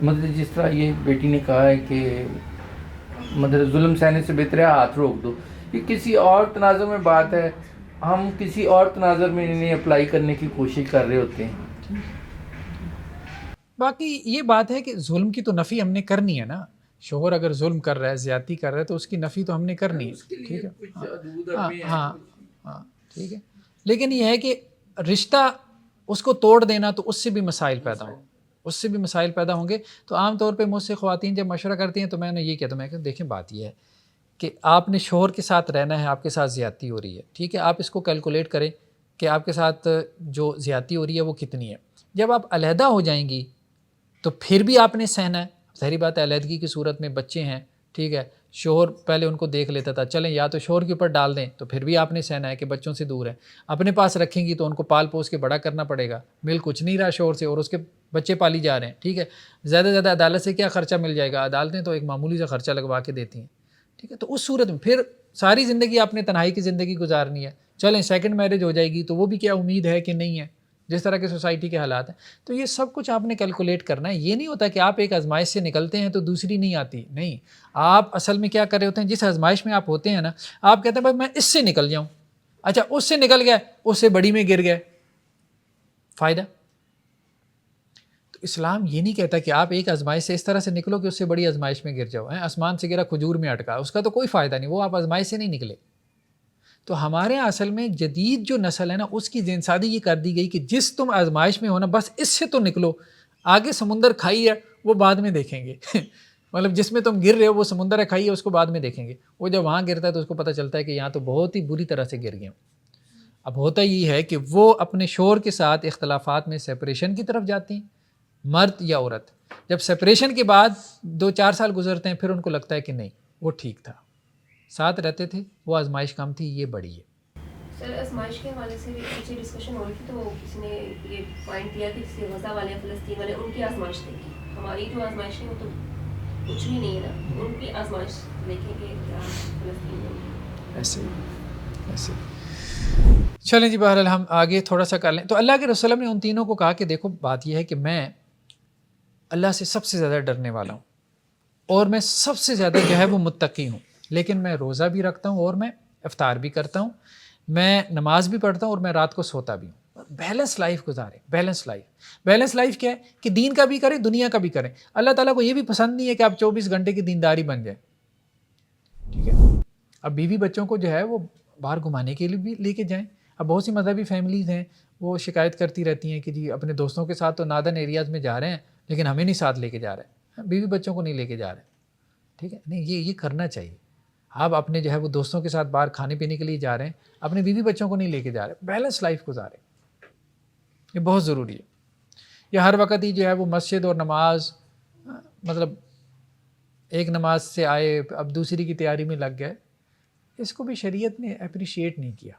مطلب جس طرح یہ بیٹی نے کہا ہے کہ مطلب ظلم سہنے سے بہتر ہے ہاتھ روک دو, یہ کسی اور تناظر میں بات ہے, ہم کسی اور تناظر میں انہیں اپلائی کرنے کی کوشش کر رہے ہوتے ہیں. باقی یہ بات ہے کہ ظلم کی تو نفی ہم نے کرنی ہے نا. شوہر اگر ظلم کر رہا ہے, زیادتی کر رہا ہے, تو اس کی نفی تو ہم نے کرنی ہے, ٹھیک ہے. ہاں ٹھیک ہے. لیکن یہ ہے کہ رشتہ اس کو توڑ دینا, تو اس سے بھی مسائل پیدا ہوں, اس سے بھی مسائل پیدا ہوں گے. تو عام طور پہ مجھ سے خواتین جب مشورہ کرتی ہیں تو میں نے یہ کہتا ہوں, میں کہ دیکھیں بات یہ ہے کہ آپ نے شوہر کے ساتھ رہنا ہے, آپ کے ساتھ زیادتی ہو رہی ہے, ٹھیک ہے. آپ اس کو کیلکولیٹ کریں کہ آپ کے ساتھ جو زیادتی ہو رہی ہے وہ کتنی ہے. جب آپ علیحدہ ہو جائیں گی تو پھر بھی آپ نے سہنا ہے. ظاہری بات ہے علیحدگی کی صورت میں بچے ہیں, ٹھیک ہے, شوہر پہلے ان کو دیکھ لیتا تھا, چلیں یا تو شوہر کے اوپر ڈال دیں تو پھر بھی آپ نے سہنا ہے کہ بچوں سے دور ہے. اپنے پاس رکھیں گی تو ان کو پال پوس کے بڑا کرنا پڑے گا, مل کچھ نہیں رہا شوہر سے اور اس کے بچے پالی جا رہے ہیں, ٹھیک ہے. زیادہ سے زیادہ عدالت سے کیا خرچہ مل جائے گا, عدالتیں تو ایک معمولی سا خرچہ لگوا کے دیتی ہیں, ٹھیک ہے. تو اس صورت میں پھر ساری زندگی آپ نے تنہائی کی زندگی گزارنی ہے. چلیں سیکنڈ میرج ہو جائے گی تو وہ بھی کیا امید ہے کہ نہیں ہے, جس طرح کے سوسائٹی کے حالات ہیں. تو یہ سب کچھ آپ نے کیلکولیٹ کرنا ہے. یہ نہیں ہوتا کہ آپ ایک آزمائش سے نکلتے ہیں تو دوسری نہیں آتی, نہیں. آپ اصل میں کیا کر رہے ہوتے ہیں, جس آزمائش میں آپ ہوتے ہیں نا, آپ کہتے ہیں بھائی میں اس سے نکل جاؤں, اچھا اس سے نکل گئے, اس سے بڑی میں گر گئے, فائدہ. تو اسلام یہ نہیں کہتا کہ آپ ایک آزمائش سے اس طرح سے نکلو کہ اس سے بڑی آزمائش میں گر جاؤ. آسمان سے گرا کھجور میں اٹکا, اس کا تو کوئی فائدہ نہیں, وہ آپ آزمائش سے نہیں نکلے. تو ہمارے اصل میں جدید جو نسل ہے نا, اس کی ذہن سازی یہ کر دی گئی کہ جس تم آزمائش میں ہو نا بس اس سے تو نکلو, آگے سمندر کھائی ہے وہ بعد میں دیکھیں گے. مطلب جس میں تم گر رہے ہو وہ سمندر ہے کھائی ہے, اس کو بعد میں دیکھیں گے. وہ جب وہاں گرتا ہے تو اس کو پتہ چلتا ہے کہ یہاں تو بہت ہی بری طرح سے گر گئے. اب ہوتا یہ ہے کہ وہ اپنے شوہر کے ساتھ اختلافات میں سیپریشن کی طرف جاتے ہیں, مرد یا عورت. جب سیپریشن کے بعد 2-4 سال گزرتے ہیں پھر ان کو لگتا ہے کہ نہیں وہ ٹھیک تھا, ساتھ رہتے تھے, وہ آزمائش کم تھی, یہ بڑی ہے. سر آزمائش کے حوالے سے بھی پیچھے ڈسکشن ہو رہی تھی, تو کسی نے یہ پوائنٹ دیا کہ جیسے غزہ والے فلسطین والے ان کی آزمائش دیکھی, ہماری جو آزمائش ہے وہ تو کچھ بھی نہیں ہے نا, ان کی آزمائش دیکھیں کہ کیا فلسطین میں ایسے. چلیں جی, بہرحال ہم آگے تھوڑا سا کر لیں. تو اللہ کے رسول نے ان تینوں کو کہا کہ دیکھو بات یہ ہے کہ میں اللہ سے سب سے زیادہ ڈرنے والا ہوں اور میں سب سے زیادہ جو ہے وہ متقی ہوں, لیکن میں روزہ بھی رکھتا ہوں اور میں افطار بھی کرتا ہوں, میں نماز بھی پڑھتا ہوں اور میں رات کو سوتا بھی ہوں. بیلنس لائف گزاریں. بیلنس لائف کیا ہے کہ دین کا بھی کریں, دنیا کا بھی کریں. اللہ تعالیٰ کو یہ بھی پسند نہیں ہے کہ آپ 24 گھنٹے کی دینداری بن جائیں, ٹھیک ہے. اب بیوی بچوں کو جو ہے وہ باہر گھمانے کے لیے بھی لے کے جائیں. اب بہت سی مذہبی فیملیز ہیں وہ شکایت کرتی رہتی ہیں کہ جی اپنے دوستوں کے ساتھ تو نادن ایریاز میں جا رہے ہیں لیکن ہمیں نہیں ساتھ لے کے جا رہے, بیوی بچوں کو نہیں لے کے جا رہے, ٹھیک ہے. نہیں, یہ کرنا چاہیے. آپ اپنے جو ہے وہ دوستوں کے ساتھ باہر کھانے پینے کے لیے جا رہے ہیں, اپنے بیوی بچوں کو نہیں لے کے جا رہے. بیلنس لائف گزاریں, یہ بہت ضروری ہے. یا ہر وقت ہی جو ہے وہ مسجد اور نماز, مطلب ایک نماز سے آئے اب دوسری کی تیاری میں لگ گئے, اس کو بھی شریعت نے اپریشیٹ نہیں کیا.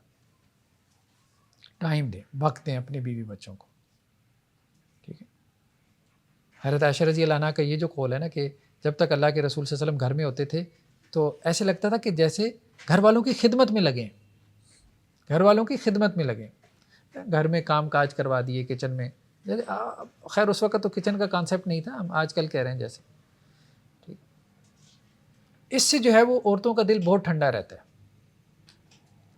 ٹائم دیں, وقت دیں اپنے بیوی بچوں کو, ٹھیک ہے. حضرت عائشہ رضی اللہ عنہا کا یہ جو قول ہے نا کہ جب تک اللہ کے رسول صلی اللہ علیہ وسلم گھر میں ہوتے تھے تو ایسے لگتا تھا کہ جیسے گھر والوں کی خدمت میں لگیں, گھر میں کام کاج کروا دیے کچن میں. خیر اس وقت تو کچن کا کانسیپٹ نہیں تھا, ہم آج کل کہہ رہے ہیں جیسے اس سے جو ہے وہ عورتوں کا دل بہت ٹھنڈا رہتا ہے،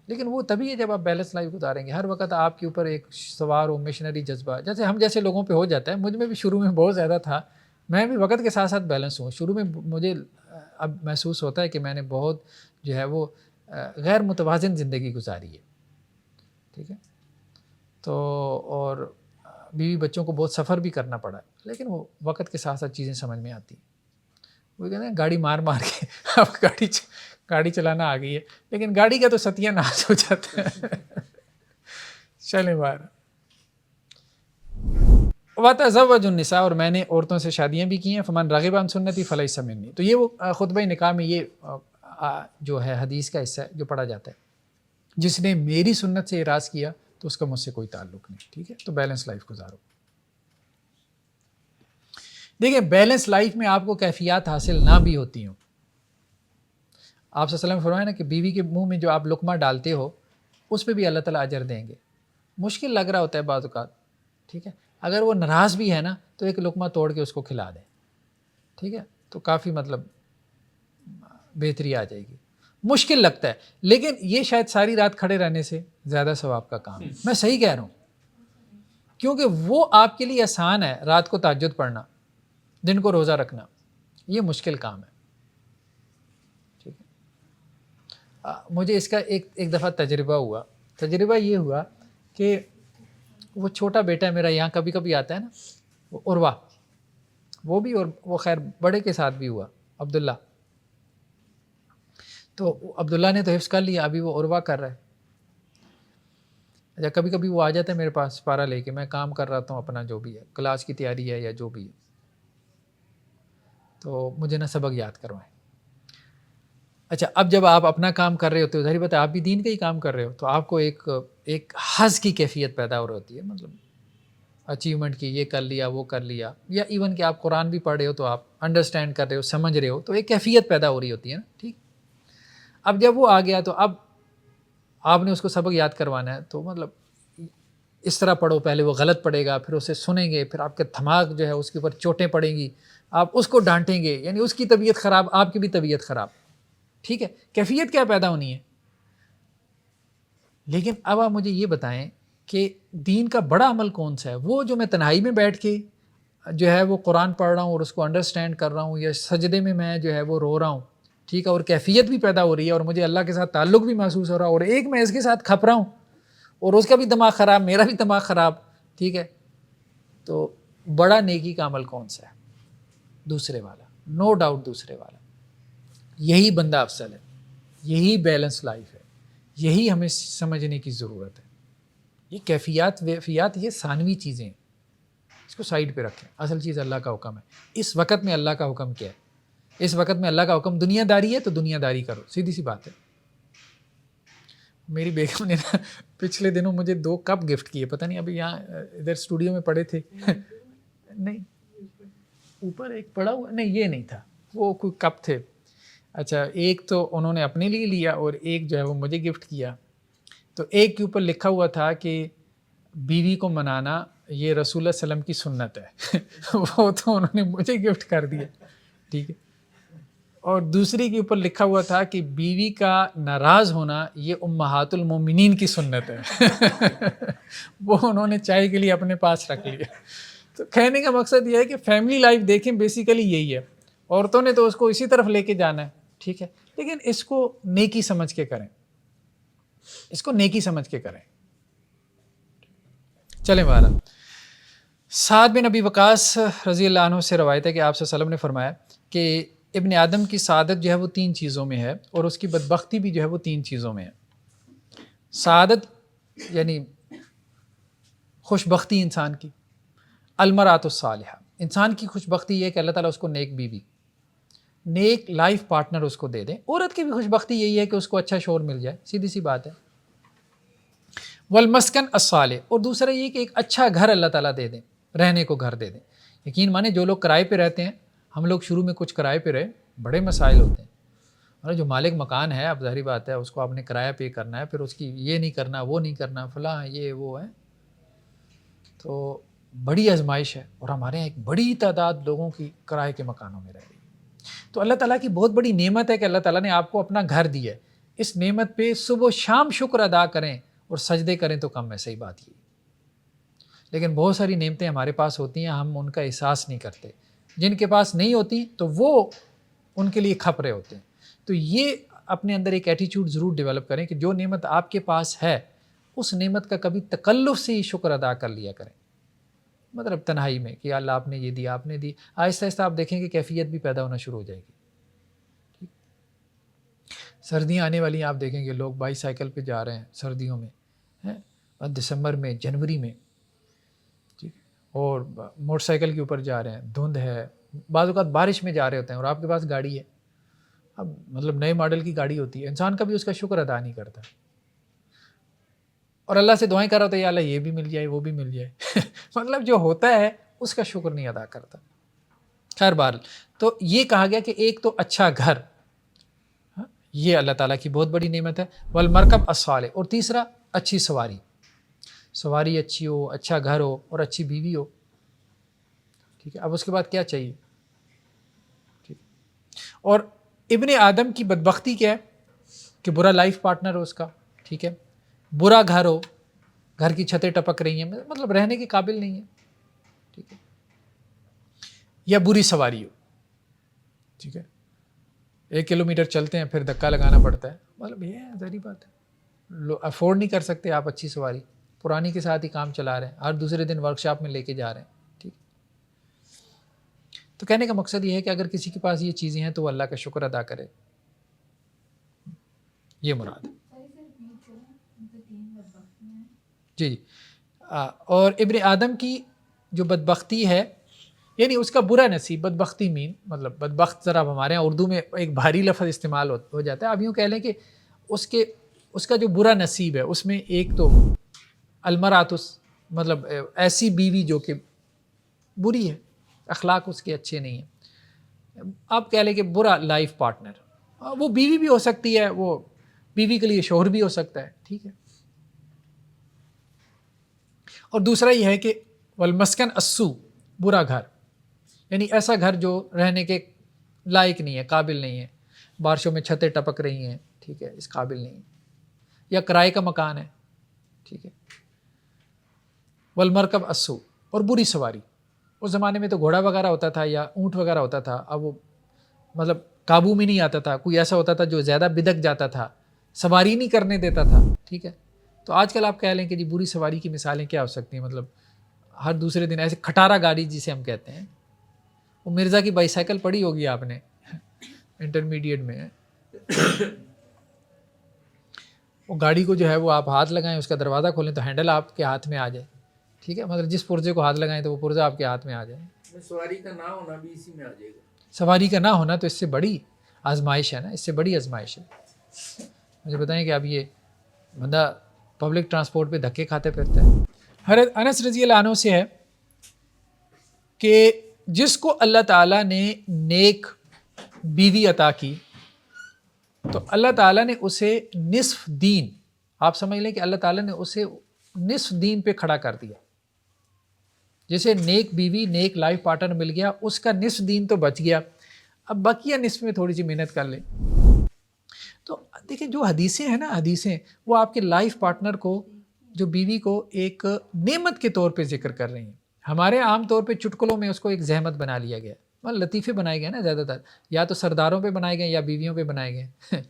لیکن وہ تبھی ہے جب آپ بیلنس لائف گزاریں گے. ہر وقت آپ کے اوپر ایک سوار ہو مشنری جذبہ، جیسے ہم جیسے لوگوں پہ ہو جاتا ہے. مجھ میں بھی شروع میں بہت زیادہ تھا، میں بھی وقت کے ساتھ ساتھ بیلنس ہوں. شروع میں مجھے اب محسوس ہوتا ہے کہ میں نے بہت جو ہے وہ غیر متوازن زندگی گزاری ہے، ٹھیک ہے. تو اور بیوی بچوں کو بہت سفر بھی کرنا پڑا، لیکن وہ وقت کے ساتھ ساتھ چیزیں سمجھ میں آتی. وہ کہتے ہیں گاڑی مار مار کے اب گاڑی چلانا آ گئی ہے، لیکن گاڑی کا تو ستیہ ناش ہو جاتا ہے. چلیں باہر. وَتَزَوَّجُ النِّسَاءَ، اور میں نے عورتوں سے شادیاں بھی کی ہیں. فَمَن رَغِبَ عَن سُنَّتِي فَلَيْسَ مِنِّي. تو یہ وہ خطبہ نکاح میں یہ جو ہے حدیث کا حصہ ہے جو پڑھا جاتا ہے، جس نے میری سنت سے اعراض کیا تو اس کا مجھ سے کوئی تعلق نہیں. ٹھیک ہے، تو بیلنس لائف گزارو. دیکھیں بیلنس لائف میں آپ کو کیفیات حاصل نہ بھی ہوتی ہوں. آپ صلی اللہ علیہ وسلم فرمایا نا کہ بیوی کے منہ میں جو آپ لقمہ ڈالتے ہو اس پہ بھی اللہ تعالیٰ اجر دیں گے. مشکل لگ رہا ہوتا ہے بعض اوقات، ٹھیک ہے، اگر وہ ناراض بھی ہے نا تو ایک لقمہ توڑ کے اس کو کھلا دیں، ٹھیک ہے، تو کافی مطلب بہتری آ جائے گی. مشکل لگتا ہے، لیکن یہ شاید ساری رات کھڑے رہنے سے زیادہ ثواب کا کام ہے. میں صحیح کہہ رہا ہوں، کیونکہ وہ آپ کے لیے آسان ہے رات کو تہجد پڑھنا، دن کو روزہ رکھنا، یہ مشکل کام ہے. ٹھیک ہے، مجھے اس کا ایک دفعہ تجربہ یہ ہوا کہ وہ چھوٹا بیٹا میرا یہاں کبھی کبھی آتا ہے نا، وہ عروہ، وہ بھی، اور وہ خیر بڑے کے ساتھ بھی ہوا عبداللہ. تو عبداللہ نے تو حفظ کر لیا، ابھی وہ عروہ کر رہا ہے. اچھا کبھی کبھی وہ آ جاتا ہے میرے پاس پارا لے کے، میں کام کر رہا ہوں اپنا جو بھی ہے، کلاس کی تیاری ہے یا جو بھی ہے، تو مجھے نہ سبق یاد کروائیں. اچھا اب جب آپ اپنا کام کر رہے ہوتے ہو، ظاہر بات ہے آپ بھی دین کا ہی کام کر رہے ہو، تو آپ کو ایک حظ کی کیفیت پیدا ہو رہی ہوتی ہے، مطلب اچیومنٹ کی، یہ کر لیا وہ کر لیا، یا ایون کہ آپ قرآن بھی پڑھ رہے ہو تو آپ انڈرسٹینڈ کر رہے ہو، سمجھ رہے ہو، تو ایک کیفیت پیدا ہو رہی ہوتی ہے نا. ٹھیک، اب جب وہ آ گیا تو اب آپ نے اس کو سبق یاد کروانا ہے، تو مطلب اس طرح پڑھو، پہلے وہ غلط پڑھے گا، پھر اسے سنیں گے، پھر آپ کے دماغ جو ہے اس کے اوپر چوٹیں پڑیں گی، آپ اس کو ڈانٹیں گے، یعنی اس کی طبیعت خراب، آپ کی بھی طبیعت خراب. ٹھیک ہے، کیفیت کیا پیدا ہونی ہے. لیکن اب آپ مجھے یہ بتائیں کہ دین کا بڑا عمل کون سا ہے؟ وہ جو میں تنہائی میں بیٹھ کے جو ہے وہ قرآن پڑھ رہا ہوں اور اس کو انڈرسٹینڈ کر رہا ہوں، یا سجدے میں جو ہے وہ رو رہا ہوں، ٹھیک ہے، اور کیفیت بھی پیدا ہو رہی ہے اور مجھے اللہ کے ساتھ تعلق بھی محسوس ہو رہا ہے، اور ایک میں اس کے ساتھ کھپ رہا ہوں اور اس کا بھی دماغ خراب، میرا بھی دماغ خراب. ٹھیک ہے، تو بڑا نیکی کا عمل کون سا ہے؟ دوسرے والا، نو ڈاؤٹ دوسرے والا. یہی بندہ افضل ہے، یہی بیلنس لائف ہے، یہی ہمیں سمجھنے کی ضرورت ہے. یہ کیفیات ویفیات یہ ثانوی چیزیں ہیں، اس کو سائڈ پہ رکھیں. اصل چیز اللہ کا حکم ہے. اس وقت میں اللہ کا حکم کیا ہے؟ اس وقت میں اللہ کا حکم دنیا داری ہے تو دنیا داری کرو، سیدھی سی بات ہے. میری بیگم نے نا پچھلے دنوں مجھے 2 کپ گفٹ کیے، پتہ نہیں ابھی یہاں ادھر اسٹوڈیو میں پڑے تھے نہیں اوپر ایک پڑا ہوا، نہیں یہ نہیں تھا، وہ کوئی کپ تھے. اچھا ایک تو انہوں نے اپنے لیے لیا اور ایک جو ہے وہ مجھے گفٹ کیا. تو ایک کے اوپر لکھا ہوا تھا کہ بیوی کو منانا یہ رسول اللہ صلی اللہ علیہ وسلم کی سنت ہے وہ تو انہوں نے مجھے گفٹ کر دیا، ٹھیک ہے. اور دوسری کے اوپر لکھا ہوا تھا کہ بیوی کا ناراض ہونا یہ امہات المومنین کی سنت ہے وہ انہوں نے چائے کے لیے اپنے پاس رکھ لیا. تو کہنے کا مقصد یہ ہے کہ فیملی لائف دیکھیں بیسیکلی یہی ہے. عورتوں نے تو اس کو اسی طرف لے کے جانا ہے، ٹھیک ہے، لیکن اس کو نیکی سمجھ کے کریں، اس کو نیکی سمجھ کے کریں. چلیں بارہ. سعد بن ابی وقاص رضی اللہ عنہ سے روایت ہے کہ آپ صلی اللہ علیہ وسلم نے فرمایا کہ ابن آدم کی سعادت جو ہے وہ 3 چیزوں میں ہے اور اس کی بدبختی بھی جو ہے وہ 3 چیزوں میں ہے. سعادت یعنی خوش بختی انسان کی، المرأۃ الصالحہ، انسان کی خوش بختی یہ ہے کہ اللہ تعالیٰ اس کو نیک بیوی، نیک لائف پارٹنر اس کو دے دیں. عورت کی بھی خوش بختی یہی ہے کہ اس کو اچھا شوہر مل جائے، سیدھی سی بات ہے. والمسکن الصالح، اور دوسرا یہ کہ ایک اچھا گھر اللہ تعالیٰ دے دیں، رہنے کو گھر دے دیں. یقین مانے جو لوگ کرائے پہ رہتے ہیں، ہم لوگ شروع میں کچھ کرائے پہ رہے، بڑے مسائل ہوتے ہیں. اور جو مالک مکان ہے، اب ظاہری بات ہے اس کو آپ نے کرایہ پے کرنا ہے، پھر اس کی یہ نہیں کرنا وہ نہیں کرنا فلاں یہ وہ ہے، تو بڑی آزمائش ہے. اور ہمارے یہاں ایک بڑی تعداد لوگوں کی کرائے کے مکانوں میں رہ رہی ہے. تو اللہ تعالیٰ کی بہت بڑی نعمت ہے کہ اللہ تعالیٰ نے آپ کو اپنا گھر دیا ہے. اس نعمت پہ صبح و شام شکر ادا کریں اور سجدے کریں تو کم ہے. صحیح بات یہ. لیکن بہت ساری نعمتیں ہمارے پاس ہوتی ہیں, ہم ان کا احساس نہیں کرتے. جن کے پاس نہیں ہوتی تو وہ ان کے لیے کھپرے ہوتے ہیں. تو یہ اپنے اندر ایک ایٹیچیوڈ ضرور ڈیولپ کریں کہ جو نعمت آپ کے پاس ہے اس نعمت کا کبھی تکلف سے ہی شکر ادا کر لیا کریں. مطلب تنہائی میں کہ اللہ آپ نے یہ دیا, آپ نے دی. آہستہ آہستہ آپ دیکھیں کہ کیفیت بھی پیدا ہونا شروع ہو جائے گی. ٹھیک. سردیاں آنے والی ہیں, آپ دیکھیں گے لوگ بائی سائیکل پہ جا رہے ہیں سردیوں میں, اور دسمبر میں, جنوری میں, ٹھیک, اور موٹر سائیکل کے اوپر جا رہے ہیں, دھند ہے, بعض اوقات بارش میں جا رہے ہوتے ہیں اور آپ کے پاس گاڑی ہے. اب مطلب نئے ماڈل کی گاڑی ہوتی ہے, انسان کبھی اس کا شکر ادا نہیں کرتا اور اللہ سے دعائیں کر رہا ہوتا ہے یا اللہ یہ بھی مل جائے وہ بھی مل جائے. مطلب جو ہوتا ہے اس کا شکر نہیں ادا کرتا. خیر بہرحال, تو یہ کہا گیا کہ ایک تو اچھا گھر, یہ اللہ تعالیٰ کی بہت بڑی نعمت ہے. والمرکب الصالح, اور تیسرا اچھی سواری. سواری اچھی ہو, اچھا گھر ہو اور اچھی بیوی ہو. ٹھیک ہے, اب اس کے بعد کیا چاہیے؟ ٹھیک. اور ابن آدم کی بدبختی کیا ہے کہ برا لائف پارٹنر ہو اس کا, ٹھیک ہے, برا گھر ہو, گھر کی چھتیں ٹپک رہی ہیں, مطلب رہنے کے قابل نہیں ہے, ٹھیک ہے, یا بری سواری ہو, ٹھیک ہے, 1 کلومیٹر چلتے ہیں پھر دھکا لگانا پڑتا ہے. مطلب یہ ہے ظاہری بات ہے, افورڈ نہیں کر سکتے آپ اچھی سواری, پرانی کے ساتھ ہی کام چلا رہے ہیں, ہر دوسرے دن ورک شاپ میں لے کے جا رہے ہیں. ٹھیک. تو کہنے کا مقصد یہ ہے کہ اگر کسی کے پاس یہ چیزیں ہیں تو وہ اللہ کا شکر ادا کرے, یہ مراد ہے. جی جی. اور ابن آدم کی جو بدبختی ہے, یعنی اس کا برا نصیب, بدبختی مین مطلب بدبخت ذرا ہمارے یہاں اردو میں ایک بھاری لفظ استعمال ہو جاتا ہے. اب یوں کہہ لیں کہ اس کا جو برا نصیب ہے اس میں ایک تو المراتس, مطلب ایسی بیوی جو کہ بری ہے, اخلاق اس کے اچھے نہیں ہیں. آپ کہہ لیں کہ برا لائف پارٹنر, وہ بیوی بھی ہو سکتی ہے, وہ بیوی کے لیے شوہر بھی ہو سکتا ہے, ٹھیک ہے. اور دوسرا یہ ہے کہ والمسکن السو, برا گھر, یعنی ایسا گھر جو رہنے کے لائق نہیں ہے, قابل نہیں ہے, بارشوں میں چھتیں ٹپک رہی ہیں, ٹھیک ہے, اس قابل نہیں ہے, یا کرائے کا مکان ہے, ٹھیک ہے. والمرکب السو, اور بری سواری. اس زمانے میں تو گھوڑا وغیرہ ہوتا تھا یا اونٹ وغیرہ ہوتا تھا, اب وہ مطلب قابو میں نہیں آتا تھا. کوئی ایسا ہوتا تھا جو زیادہ بدک جاتا تھا, سواری نہیں کرنے دیتا تھا, ٹھیک ہے. تو آج کل آپ کہہ لیں کہ جی بری سواری کی مثالیں کیا ہو سکتی ہیں, مطلب ہر دوسرے دن ایسے کھٹارا گاڑی جسے ہم کہتے ہیں, وہ مرزا کی بائی سائیکل پڑھی ہوگی آپ نے انٹرمیڈیٹ میں, وہ گاڑی کو جو ہے وہ آپ ہاتھ لگائیں, اس کا دروازہ کھولیں تو ہینڈل آپ کے ہاتھ میں آ جائے, ٹھیک ہے. مطلب جس پرزے کو ہاتھ لگائیں تو وہ پرزا آپ کے ہاتھ میں آ جائے. سواری کا نہ ہونا بھی اسی میں آ جائے گا. سواری کا نہ ہونا تو اس سے بڑی آزمائش ہے نا, اس سے بڑی آزمائش ہے. مجھے بتائیں کہ اب یہ بندہ پبلک ٹرانسپورٹ پہ دھکے کھاتے پھرتے ہیں. حضرت انس رضی اللہ عنہ سے ہے کہ جس کو اللہ تعالیٰ نے نیک بیوی عطا کی تو اللہ تعالیٰ نے اسے نصف دین, آپ سمجھ لیں کہ اللہ تعالیٰ نے اسے نصف دین پہ کھڑا کر دیا. جیسے نیک بیوی, نیک لائف پارٹنر مل گیا, اس کا نصف دین تو بچ گیا, اب بقیہ نصف میں تھوڑی سی محنت کر لیں. تو دیکھیں جو حدیثیں ہیں نا, حدیثیں وہ آپ کے لائف پارٹنر کو, جو بیوی کو ایک نعمت کے طور پہ ذکر کر رہی ہیں. ہمارے عام طور پہ چٹکلوں میں اس کو ایک زحمت بنا لیا گیا, لطیفے بنائے گئے نا زیادہ تر, یا تو سرداروں پہ بنائے گئے یا بیویوں پہ بنائے گئے.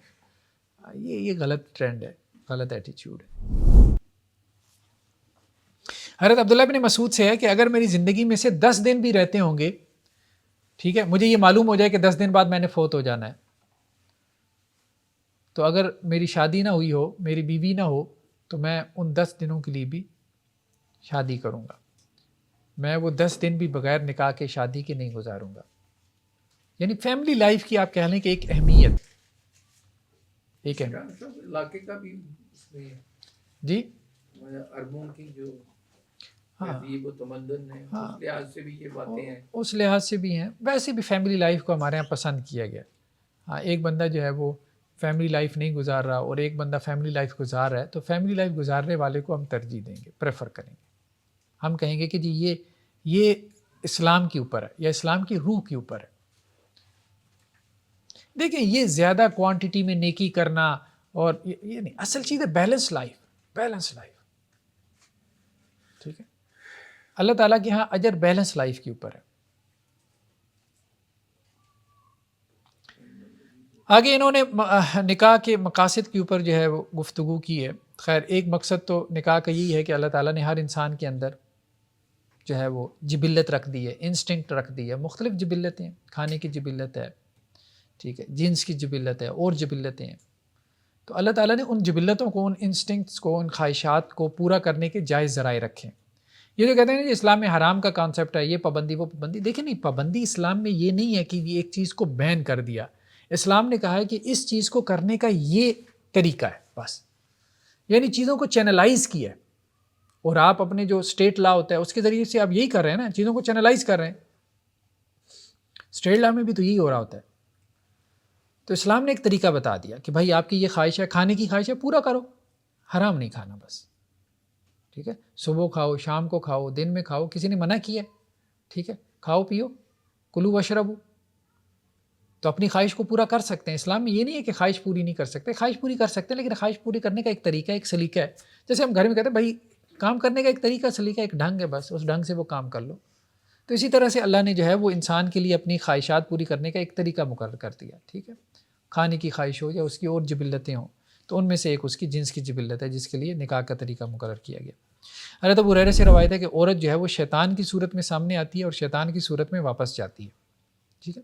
یہ غلط ٹرینڈ ہے, غلط ایٹیچیوڈ ہے. حضرت عبداللہ بن مسعود سے ہے کہ اگر میری زندگی میں سے 10 دن بھی رہتے ہوں گے, ٹھیک ہے, مجھے یہ معلوم ہو جائے کہ 10 دن بعد میں نے فوت ہو جانا ہے, تو اگر میری شادی نہ ہوئی ہو, میری بیوی نہ ہو, تو میں ان 10 دنوں کے لیے بھی شادی کروں گا. میں وہ 10 دن بھی بغیر نکاح کے شادی کے نہیں گزاروں گا. یعنی فیملی لائف کی آپ کہہ لیں کہ ایک اہمیت, ایک اہمیت. علاقے کا بھی اس میں جی عربوں کی جو ہاں تہذیب و تمدن ہے, ہاں, اس لحاظ سے بھی یہ باتیں ہیں, اس لحاظ سے بھی ہیں. ویسے بھی فیملی لائف کو ہمارے یہاں پسند کیا گیا. ہاں, ایک بندہ جو ہے وہ فیملی لائف نہیں گزار رہا اور ایک بندہ فیملی لائف گزار رہا ہے, تو فیملی لائف گزارنے والے کو ہم ترجیح دیں گے, پریفر کریں گے. ہم کہیں گے کہ جی یہ اسلام کے اوپر ہے یا اسلام کی روح کے اوپر ہے. دیکھیں یہ زیادہ کوانٹٹی میں نیکی کرنا اور یہ نہیں، اصل چیز ہے بیلنس لائف، ٹھیک ہے. اللہ تعالیٰ کے ہاں اجر بیلنس لائف کے اوپر ہے. آگے انہوں نے نکاح کے مقاصد کے اوپر جو ہے وہ گفتگو کی ہے. خیر ایک مقصد تو نکاح کا یہی ہے کہ اللہ تعالیٰ نے ہر انسان کے اندر جو ہے وہ جبلت رکھ دی ہے، انسٹنکٹ رکھ دی ہے. مختلف جبلتیں، کھانے کی جبلت ہے، ٹھیک ہے، جنس کی جبلت ہے، اور جبلتیں ہیں. تو اللہ تعالیٰ نے ان جبلتوں کو، ان انسٹنکٹس کو، ان خواہشات کو پورا کرنے کے جائز ذرائع رکھے. یہ جو کہتے ہیں نا اسلام میں حرام کا کانسیپٹ ہے، یہ پابندی وہ پابندی، دیکھیں نہیں، پابندی اسلام میں یہ نہیں ہے کہ یہ ایک چیز کو بین کر دیا. اسلام نے کہا ہے کہ اس چیز کو کرنے کا یہ طریقہ ہے بس، یعنی چیزوں کو چینلائز کیا ہے. اور آپ اپنے جو اسٹیٹ لا ہوتا ہے اس کے ذریعے سے آپ یہی کر رہے ہیں نا، چیزوں کو چینلائز کر رہے ہیں. اسٹیٹ لا میں بھی تو یہی ہو رہا ہوتا ہے. تو اسلام نے ایک طریقہ بتا دیا کہ بھائی آپ کی یہ خواہش ہے، کھانے کی خواہش ہے، پورا کرو، حرام نہیں کھانا بس، ٹھیک ہے. صبح کھاؤ، شام کو کھاؤ، دن میں کھاؤ، کسی نے منع کیا ہے، ٹھیک ہے، کھاؤ پیو، کلو وشربو. تو اپنی خواہش کو پورا کر سکتے ہیں. اسلام میں یہ نہیں ہے کہ خواہش پوری نہیں کر سکتے، خواہش پوری کر سکتے ہیں، لیکن خواہش پوری کرنے کا ایک طریقہ، ایک سلیقہ ہے. جیسے ہم گھر میں کہتے ہیں بھائی کام کرنے کا ایک طریقہ، سلیقہ، ایک ڈھنگ ہے، بس اس ڈھنگ سے وہ کام کر لو. تو اسی طرح سے اللہ نے جو ہے وہ انسان کے لیے اپنی خواہشات پوری کرنے کا ایک طریقہ مقرر کر دیا. ٹھیک ہے، کھانے کی خواہش ہو یا اس کی اور جبلتیں ہوں، تو ان میں سے ایک اس کی جنس کی جبلت ہے جس کے لیے نکاح کا طریقہ مقرر کیا گیا. حضرت ابو ہریرہ سے روایت ہے کہ عورت جو ہے وہ شیطان کی صورت میں سامنے آتی ہے اور شیطان کی صورت میں واپس جاتی ہے. ٹھیک ہے،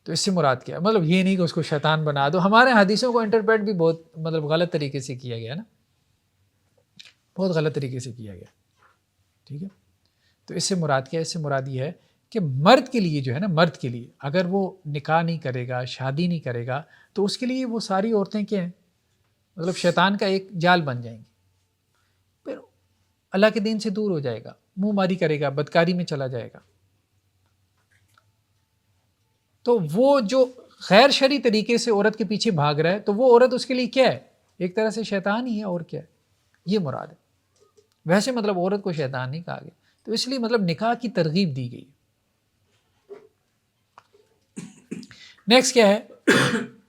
تو اس سے مراد کیا ہے؟ مطلب یہ نہیں کہ اس کو شیطان بنا دو. ہمارے حدیثوں کو انٹرپریٹ بھی بہت مطلب غلط طریقے سے کیا گیا نا، بہت غلط طریقے سے کیا گیا. ٹھیک ہے، تو اس سے مراد کیا ہے؟ اس سے مراد یہ ہے کہ مرد کے لیے جو ہے نا، مرد کے لیے اگر وہ نکاح نہیں کرے گا، شادی نہیں کرے گا، تو اس کے لیے وہ ساری عورتیں کیا ہیں؟ مطلب شیطان کا ایک جال بن جائیں گی. پھر اللہ کے دین سے دور ہو جائے گا، منہ ماری کرے گا، بدکاری میں چلا جائے گا. تو وہ جو غیر شرعی طریقے سے عورت کے پیچھے بھاگ رہا ہے، تو وہ عورت اس کے لیے کیا ہے؟ ایک طرح سے شیطان ہی ہے. اور کیا ہے؟ یہ مراد ہے. ویسے مطلب عورت کو شیطان نہیں کہا گیا. تو اس لیے مطلب نکاح کی ترغیب دی گئی. نیکسٹ کیا ہے؟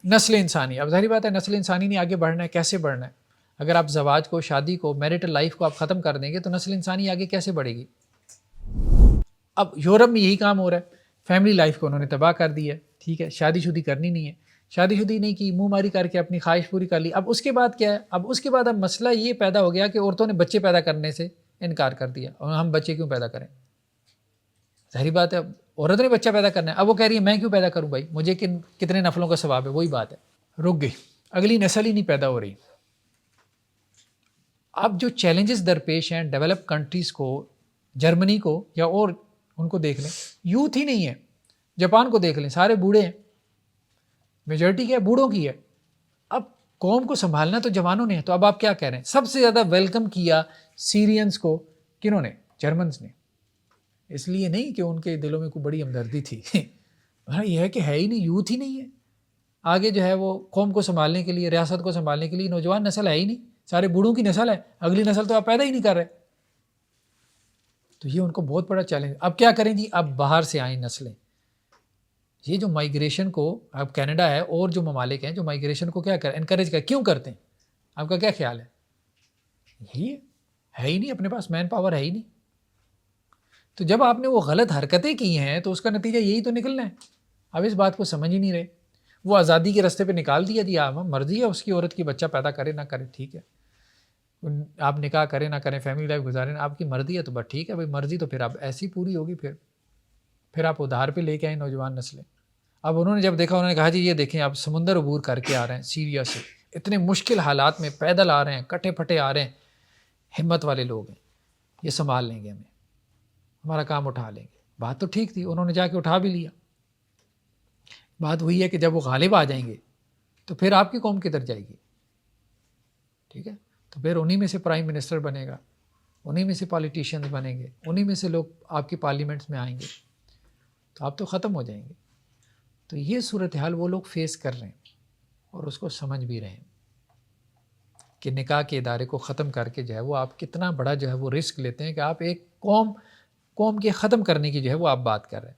نسل انسانی. اب ظاہری بات ہے نسل انسانی نے آگے بڑھنا ہے. کیسے بڑھنا ہے؟ اگر آپ زواج کو، شادی کو، میرٹل لائف کو آپ ختم کر دیں گے تو نسل انسانی آگے کیسے بڑھے گی؟ اب یورپ میں یہی کام ہو رہا ہے. فیملی لائف کو انہوں نے تباہ کر دی ہے. ٹھیک ہے، شادی شدی کرنی نہیں ہے، شادی شدی نہیں کی، منہ ماری کر کے اپنی خواہش پوری کر لی. اب اس کے بعد کیا ہے؟ اب اس کے بعد اب مسئلہ یہ پیدا ہو گیا کہ عورتوں نے بچے پیدا کرنے سے انکار کر دیا. اور ہم بچے کیوں پیدا کریں؟ ظاہری بات ہے عورت نے بچہ پیدا کرنا ہے. اب وہ کہہ رہی ہے میں کیوں پیدا کروں بھائی، مجھے کتنے نفلوں کا ثواب ہے. وہی بات ہے، رک گئی، اگلی نسل ہی نہیں پیدا ہو رہی. اب جو چیلنجز درپیش ہیں ڈیولپ کنٹریز کو، جرمنی کو یا اور ان کو دیکھ لیں، یوتھ ہی نہیں ہے. جاپان کو دیکھ لیں، سارے بوڑھے ہیں، میجورٹی کیا ہے؟ بوڑھوں کی ہے. اب قوم کو سنبھالنا تو جوانوں نے ہے. تو اب آپ کیا کہہ رہے ہیں؟ سب سے زیادہ ویلکم کیا سیرینز کو کنہوں نے؟ جرمنز نے. اس لیے نہیں کہ ان کے دلوں میں کوئی بڑی ہمدردی تھی، یہ ہے کہ ہے ہی نہیں، یوتھ ہی نہیں ہے. آگے جو ہے وہ قوم کو سنبھالنے کے لیے، ریاست کو سنبھالنے کے لیے نوجوان نسل ہے ہی نہیں. سارے بوڑھوں کی نسل ہے، اگلی نسل تو آپ پیدا ہی نہیں کر رہے. تو یہ ان کو بہت بڑا چیلنج. اب کیا کریں جی؟ اب باہر سے آئیں نسلیں. یہ جو مائیگریشن کو، اب کینیڈا ہے اور جو ممالک ہیں جو مائیگریشن کو کیا کریں؟ انکریج کریں. کیوں کرتے ہیں؟ آپ کا کیا خیال ہے؟ یہی ہے ہی نہیں، اپنے پاس مین پاور ہے ہی نہیں. تو جب آپ نے وہ غلط حرکتیں کی ہیں تو اس کا نتیجہ یہی تو نکلنا ہے. اب اس بات کو سمجھ ہی نہیں رہے. وہ آزادی کے راستے پہ نکال دیا جی، آپ مرضی ہے اس کی عورت کی، بچہ پیدا کرے نہ کرے، ٹھیک ہے، آپ نکاح کریں نہ کریں، فیملی لائف گزاریں، آپ کی مرضی ہے تو بس ٹھیک ہے بھائی، مرضی تو پھر اب ایسی پوری ہوگی. پھر آپ ادھار پہ لے کے آئیں نوجوان نسلیں. اب انہوں نے جب دیکھا، انہوں نے کہا جی یہ دیکھیں آپ سمندر عبور کر کے آ رہے ہیں سیریا سے، اتنے مشکل حالات میں پیدل آ رہے ہیں، کٹے پھٹے آ رہے ہیں، ہمت والے لوگ ہیں، یہ سنبھال لیں گے، ہمیں ہمارا کام اٹھا لیں گے. بات تو ٹھیک تھی، انہوں نے جا کے اٹھا بھی لیا. بات وہی ہے کہ جب وہ غالب آ جائیں گے تو پھر آپ کی قوم کدھر جائے گی؟ ٹھیک ہے، تو پھر انہی میں سے پرائم منسٹر بنے گا، انہی میں سے پالیٹیشینز بنیں گے، انہی میں سے لوگ آپ کی پارلیمنٹس میں آئیں گے، تو آپ تو ختم ہو جائیں گے. تو یہ صورتحال وہ لوگ فیس کر رہے ہیں اور اس کو سمجھ بھی رہے ہیں کہ نکاح کے ادارے کو ختم کر کے جو ہے وہ آپ کتنا بڑا جو ہے وہ رسک لیتے ہیں کہ آپ ایک قوم کے ختم کرنے کی جو ہے وہ آپ بات کر رہے ہیں.